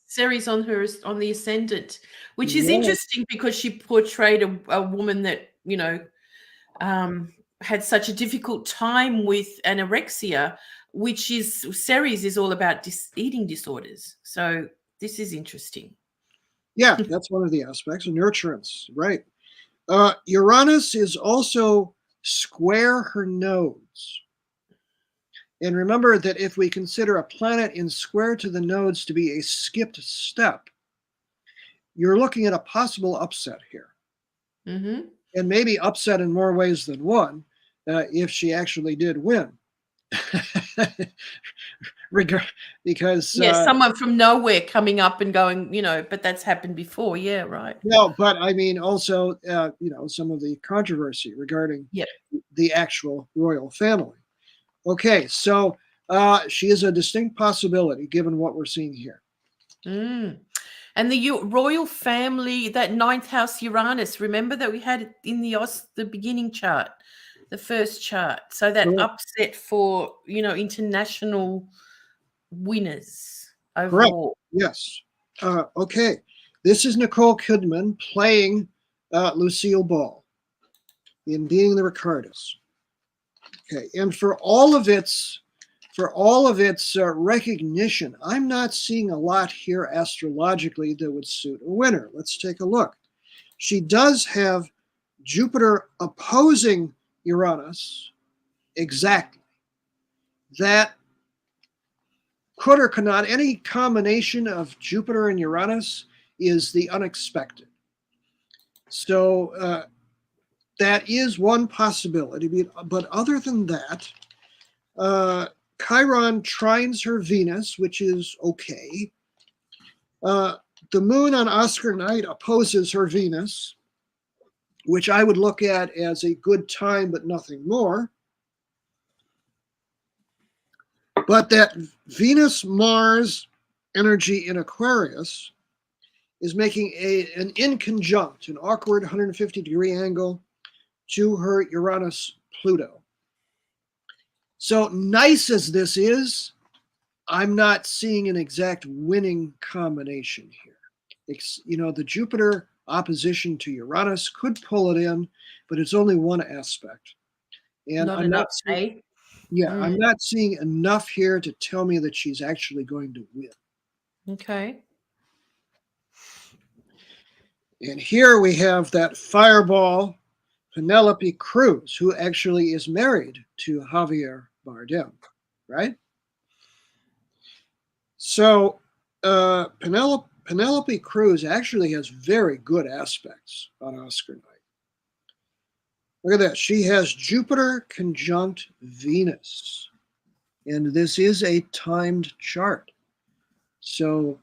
Ceres on the ascendant, which is interesting because she portrayed a woman that, had such a difficult time with anorexia, which is Ceres is all about eating disorders. So this is interesting. Yeah, that's one of the aspects of nurturance, right? Uranus is also square her nodes. And remember that if we consider a planet in square to the nodes to be a skipped step, you're looking at a possible upset here. Mm-hmm. And maybe upset in more ways than one, if she actually did win. Because someone from nowhere coming up and going, but that's happened before. Yeah, right. No, but I mean also, some of the controversy regarding the actual royal family. Okay, so she is a distinct possibility given what we're seeing here. And the royal family, that ninth house Uranus, remember that we had it in the beginning chart, the first chart. So that upset for, international winners overall. Correct. Yes. Okay. This is Nicole Kidman playing Lucille Ball in Being the Ricardus. Okay, and for all of its recognition, I'm not seeing a lot here astrologically that would suit a winner. Let's take a look. She does have Jupiter opposing Uranus exactly. That could or could not, any combination of Jupiter and Uranus is the unexpected. So that is one possibility. But other than that, Chiron trines her Venus, which is okay. The moon on Oscar night opposes her Venus, which I would look at as a good time, but nothing more. But that Venus-Mars energy in Aquarius is making an inconjunct, an awkward 150-degree angle to her Uranus-Pluto. So nice as this is, I'm not seeing an exact winning combination here. The Jupiter opposition to Uranus could pull it in, but it's only one aspect. And Not I'm enough, not seeing, eh? I'm not seeing enough here to tell me that she's actually going to win. Okay. And here we have that fireball, Penelope Cruz, who actually is married to Javier Bardem, right? So Penelope Cruz actually has very good aspects on Oscar night. Look at that. She has Jupiter conjunct Venus. And this is a timed chart. So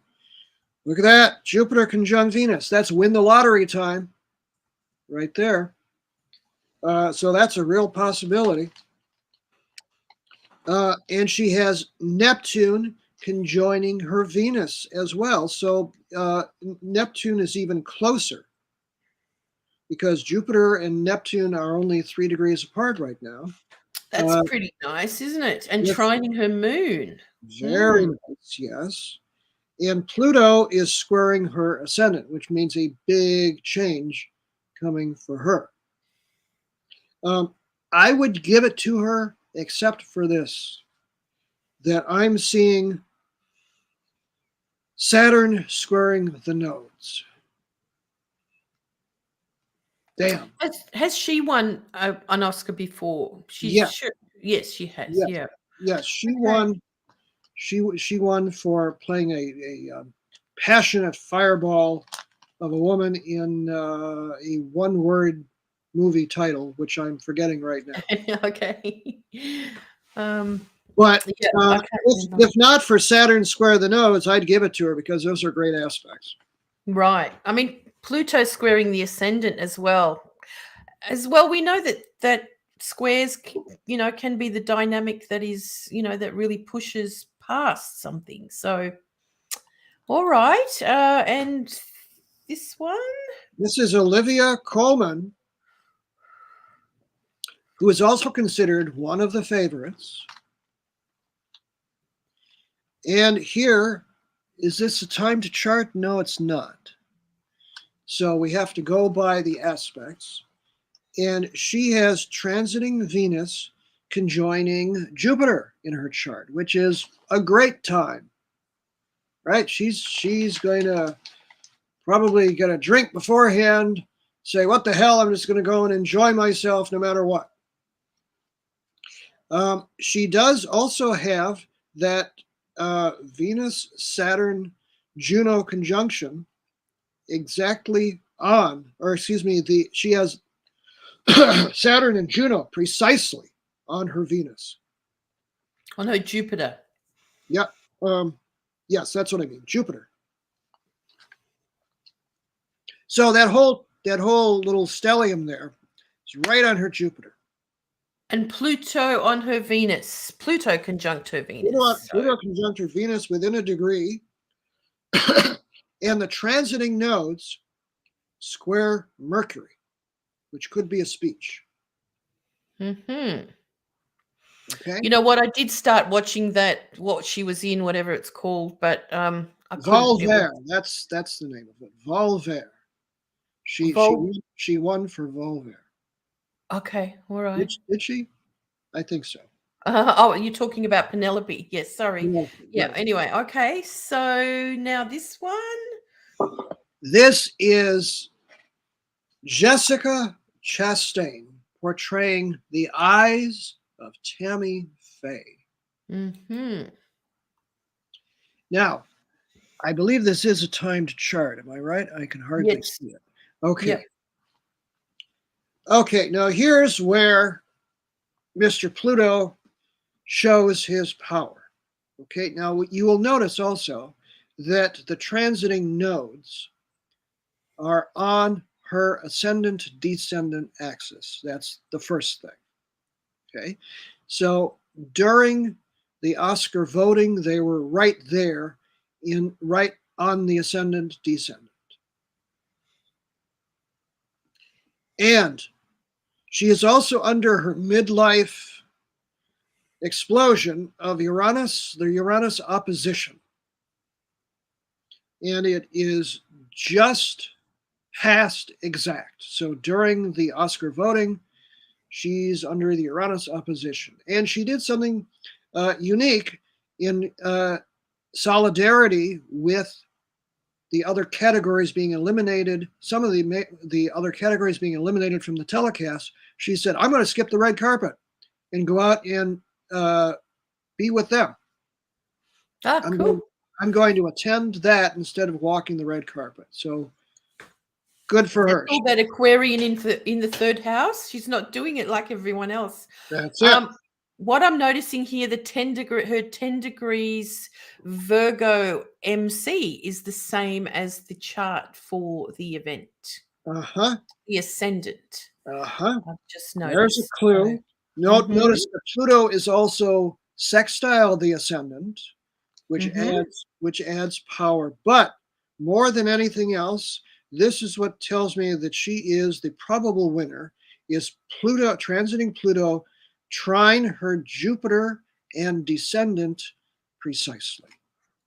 look at that. Jupiter conjunct Venus. That's win the lottery time right there. So that's a real possibility. And she has Neptune conjoining her Venus as well. So Neptune is even closer because Jupiter and Neptune are only 3 degrees apart right now. That's pretty nice, isn't it? And Yes. trining her moon. Very nice, yes. And Pluto is squaring her ascendant, which means a big change coming for her. I would give it to her, except for this, that I'm seeing Saturn squaring the nodes. Damn. Has she won an Oscar before? Yeah. Yes, she has. Yes. Yeah. Yes, she won. She won for playing a passionate fireball of a woman in a one-word movie title, which I'm forgetting right now. Okay. But Yeah, if not for Saturn square the nodes, I'd give it to her because those are great aspects. right. I mean, Pluto squaring the ascendant as well. As well, we know that squares, can be the dynamic that is, that really pushes past something. So, all right. And this one? This is Olivia Coleman, who is also considered one of the favorites. And here, is this a time to chart? No, it's not. So we have to go by the aspects. And she has transiting Venus conjoining Jupiter in her chart, which is a great time, right? She's going to probably get a drink beforehand, say, what the hell, I'm just going to go and enjoy myself no matter what. She does also have that Venus, Saturn, Juno conjunction exactly on, or excuse me, she has Saturn and Juno precisely on her Venus. On her Jupiter. Yeah. Yes, that's what I mean. Jupiter. So that whole little stellium there is right on her Jupiter. And Pluto on her Venus. Pluto conjunct her Venus. Pluto conjunct her Venus within a degree. And the transiting nodes square Mercury, which could be a speech. Mm-hmm. Okay. You know what? I did start watching what she was in, whatever it's called, but Volver. That's the name of it. Volver. She won for Volver. Okay, all right. Did she? I think so. You're talking about Penelope. Yes, sorry. Yeah. Right. Anyway, okay. So now this one. This is Jessica Chastain portraying the eyes of Tammy Faye. Mm-hmm. Now, I believe this is a timed chart. Am I right? I can hardly see it. Okay. Yep. Okay, now here's where Mr. Pluto shows his power. Okay, now you will notice also that the transiting nodes are on her ascendant descendant axis. That's the first thing. Okay, so during the Oscar voting, they were right there, right on the ascendant descendant. And she is also under her midlife explosion of Uranus, the Uranus opposition. And it is just past exact. So during the Oscar voting, she's under the Uranus opposition. And she did something unique in solidarity with the other categories being eliminated, some of the other categories being eliminated from the telecast. She said, I'm going to skip the red carpet and go out and be with them. Cool. I'm going to attend that instead of walking the red carpet. So good for her. All that Aquarian in the third house. She's not doing it like everyone else. That's it. What I'm noticing here, her 10 degrees Virgo MC is the same as the chart for the event. The ascendant. I've just noticed. There's a clue. Notice that Pluto is also sextile the ascendant, which adds power. But more than anything else, this is what tells me that she is the probable winner, is Pluto, transiting Pluto, trine her Jupiter and descendant precisely.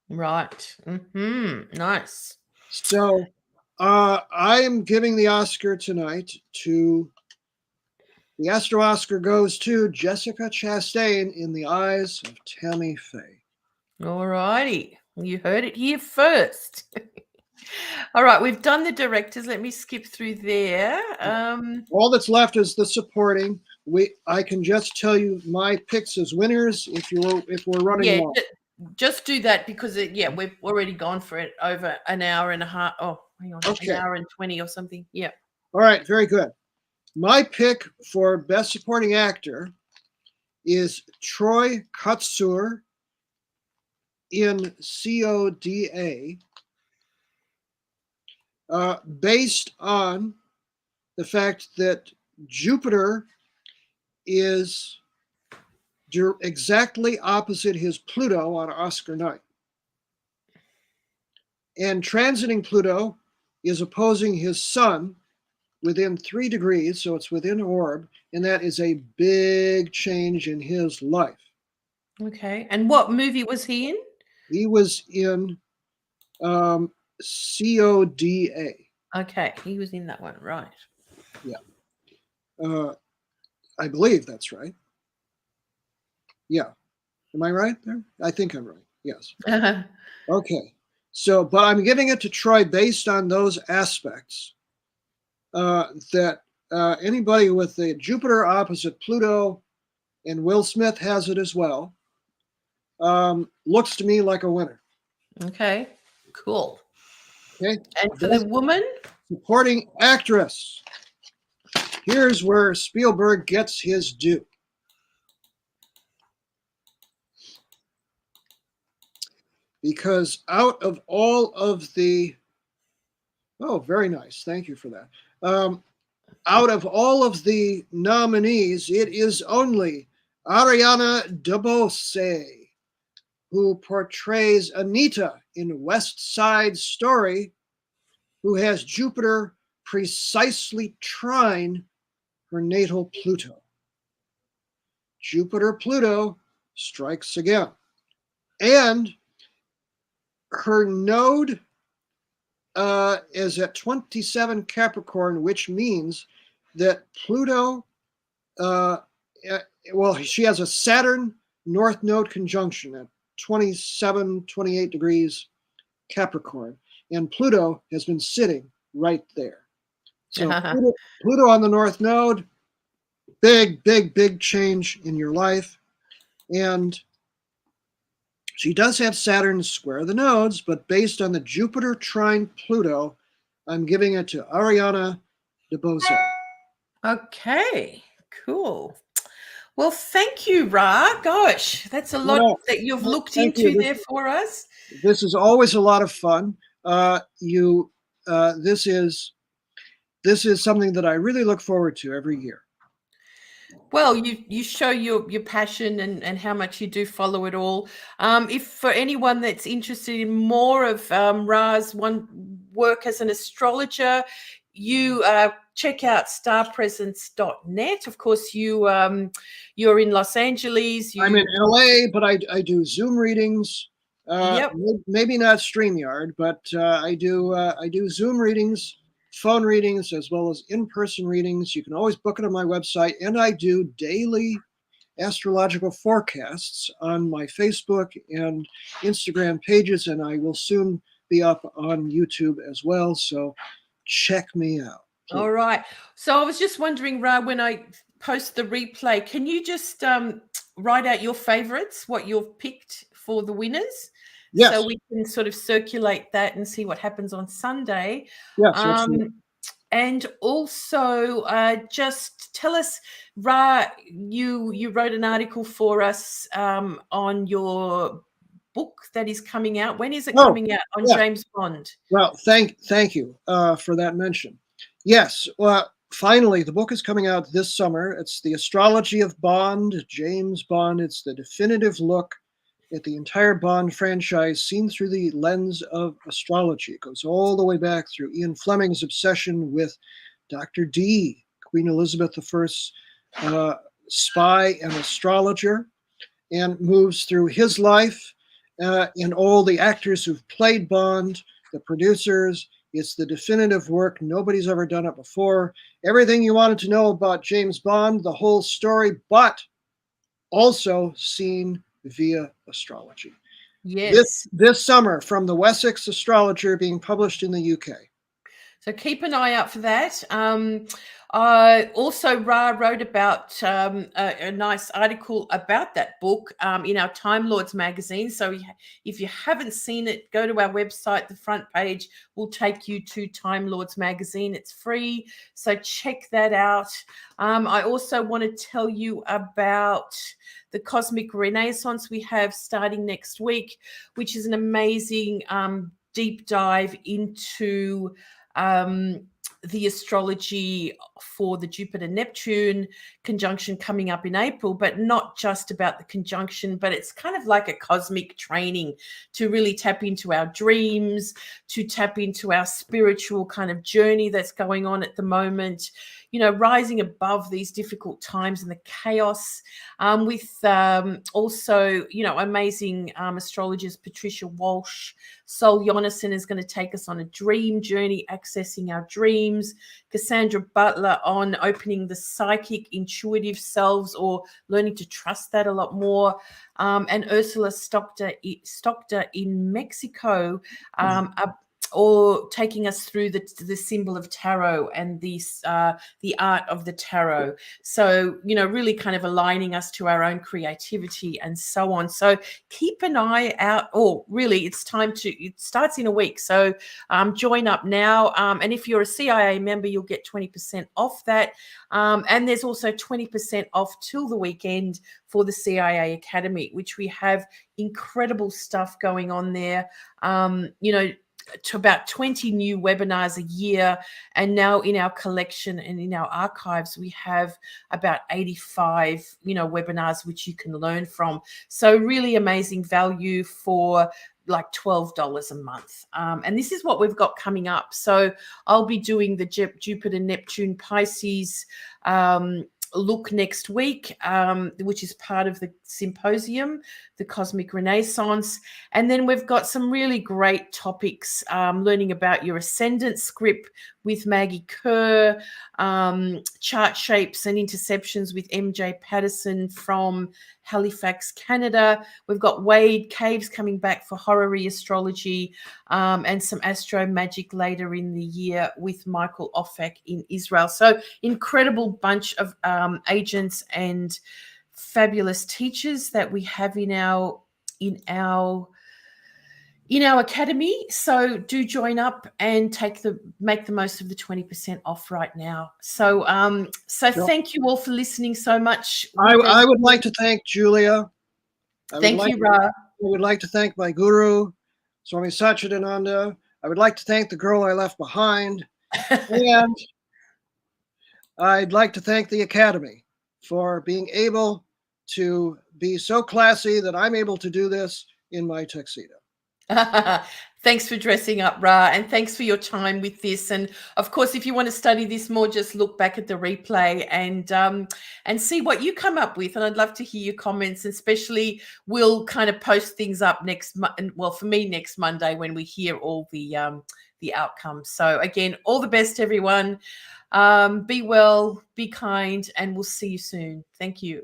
Right. Nice. So I am giving the Oscar tonight to, the Astro Oscar goes to Jessica Chastain in the eyes of Tammy Faye. All righty. You heard it here first. All right, we've done the directors. Let me skip through there. All that's left is the supporting. I can just tell you my picks as winners if we're running long. Just do that because we've already gone for it over an hour and a half. Oh, hang on, okay. An hour and 20 or something. Yeah. All right, very good. My pick for Best Supporting Actor is Troy Kotsur in CODA, based on the fact that Jupiter is exactly opposite his Pluto on Oscar night. And transiting Pluto is opposing his Sun within 3 degrees, so it's within orb, and that is a big change in his life. Okay. And what movie was he in? He was in CODA. Okay, he was in that one, right. Yeah. I believe that's right. Yeah. Am I right there? I think I'm right. Yes. Okay. So, but I'm giving it to Troy based on those aspects that anybody with the Jupiter opposite Pluto, and Will Smith has it as well, looks to me like a winner. Okay, cool. Okay. And for the woman? Supporting actress. Here's where Spielberg gets his due. Because out of all of the, oh, very nice. Thank you for that. Out of all of the nominees, it is only Ariana DeBose who portrays Anita in West Side Story, who has Jupiter precisely trine her natal Pluto. Jupiter-Pluto strikes again. And her node is at 27 Capricorn, which means that Pluto, she has a Saturn North Node conjunction at 27, 28 degrees Capricorn, and Pluto has been sitting right there. So Pluto on the North Node, big, big, big change in your life. And she does have Saturn square the nodes, but based on the Jupiter trine Pluto, I'm giving it to Ariana DeBose. Okay, cool. Well, thank you, Ra. Gosh, that's a lot that you've looked into there for us. This is always a lot of fun. This is something that I really look forward to every year. Well, you show your passion and how much you do follow it all. If for anyone that's interested in more of Ra's work as an astrologer, you check out starpresence.net. Of course, you're in Los Angeles. I'm in LA, but I do Zoom readings. Yep. Maybe not StreamYard, but I do Zoom readings, phone readings, as well as in-person readings. You can always book it on my website, and I do daily astrological forecasts on my Facebook and Instagram pages, and I will soon be up on YouTube as well. So check me out, please. All right. So I was just wondering, Ra, when I post the replay, can you just write out your favorites, what you've picked for the winners? Yes. So we can sort of circulate that and see what happens on Sunday. Yes. And also just tell us, Ra, you wrote an article for us on your book that is coming out. When is it coming out on James Bond? Well, thank you for that mention. Yes, well, finally, the book is coming out this summer. It's The Astrology of Bond, James Bond. It's the definitive look at the entire Bond franchise seen through the lens of astrology. It goes all the way back through Ian Fleming's obsession with Dr. D, Queen Elizabeth I's spy and astrologer, and moves through his life and all the actors who've played Bond, the producers. It's the definitive work. Nobody's ever done it before. Everything you wanted to know about James Bond, the whole story, but also seen via astrology. Yes. This summer from the Wessex Astrologer, being published in the UK. So keep an eye out for that. Also, Ra wrote about a nice article about that book in our Time Lords magazine. So if you haven't seen it, go to our website. The front page will take you to Time Lords magazine. It's free, so check that out. I also want to tell you about the Cosmic Renaissance we have starting next week, which is an amazing deep dive into the astrology for the Jupiter-Neptune conjunction coming up in April, but not just about the conjunction, but it's kind of like a cosmic training to really tap into our dreams, to tap into our spiritual kind of journey that's going on at the moment, you know, rising above these difficult times and the chaos with also, you know, amazing astrologers, Patricia Walsh. Sol Jonasson is going to take us on a dream journey, accessing our dreams. Cassandra Butler on opening the psychic, intuitive selves, or learning to trust that a lot more. And Ursula Stockter in Mexico, or taking us through the symbol of tarot and the art of the tarot. So, you know, really kind of aligning us to our own creativity and so on. So keep an eye out. Or really, it starts in a week. So join up now. And if you're a CIA member, you'll get 20% off that. And there's also 20% off till the weekend for the CIA Academy, which we have incredible stuff going on there. You know, to about 20 new webinars a year, and now in our collection and in our archives we have about 85 webinars which you can learn from. So really amazing value for like $12 a month. And this is what we've got coming up. So I'll be doing the Jupiter, Neptune, Pisces look next week, which is part of the symposium, the Cosmic Renaissance. And then we've got some really great topics, learning about your ascendant script with Maggie Kerr, chart shapes and interceptions with MJ Patterson from Halifax, Canada. We've got Wade Caves coming back for horary astrology, and some astro magic later in the year with Michael Offak in Israel. So incredible bunch of agents and fabulous teachers that we have in our academy. So do join up and make the most of the 20% off right now. So thank you all for listening so much. I would like to thank Julia. Thank you, Ra. I would like to thank my guru, Swami Satchidananda. I would like to thank the girl I left behind. And I'd like to thank the Academy for being able to be so classy that I'm able to do this in my tuxedo. Thanks for dressing up, Ra, and thanks for your time with this. And of course, if you want to study this more, just look back at the replay and see what you come up with. And I'd love to hear your comments. Especially, we'll kind of post things up well, for me next Monday when we hear all the outcomes. So again, all the best, everyone. Be well, be kind, and we'll see you soon. Thank you.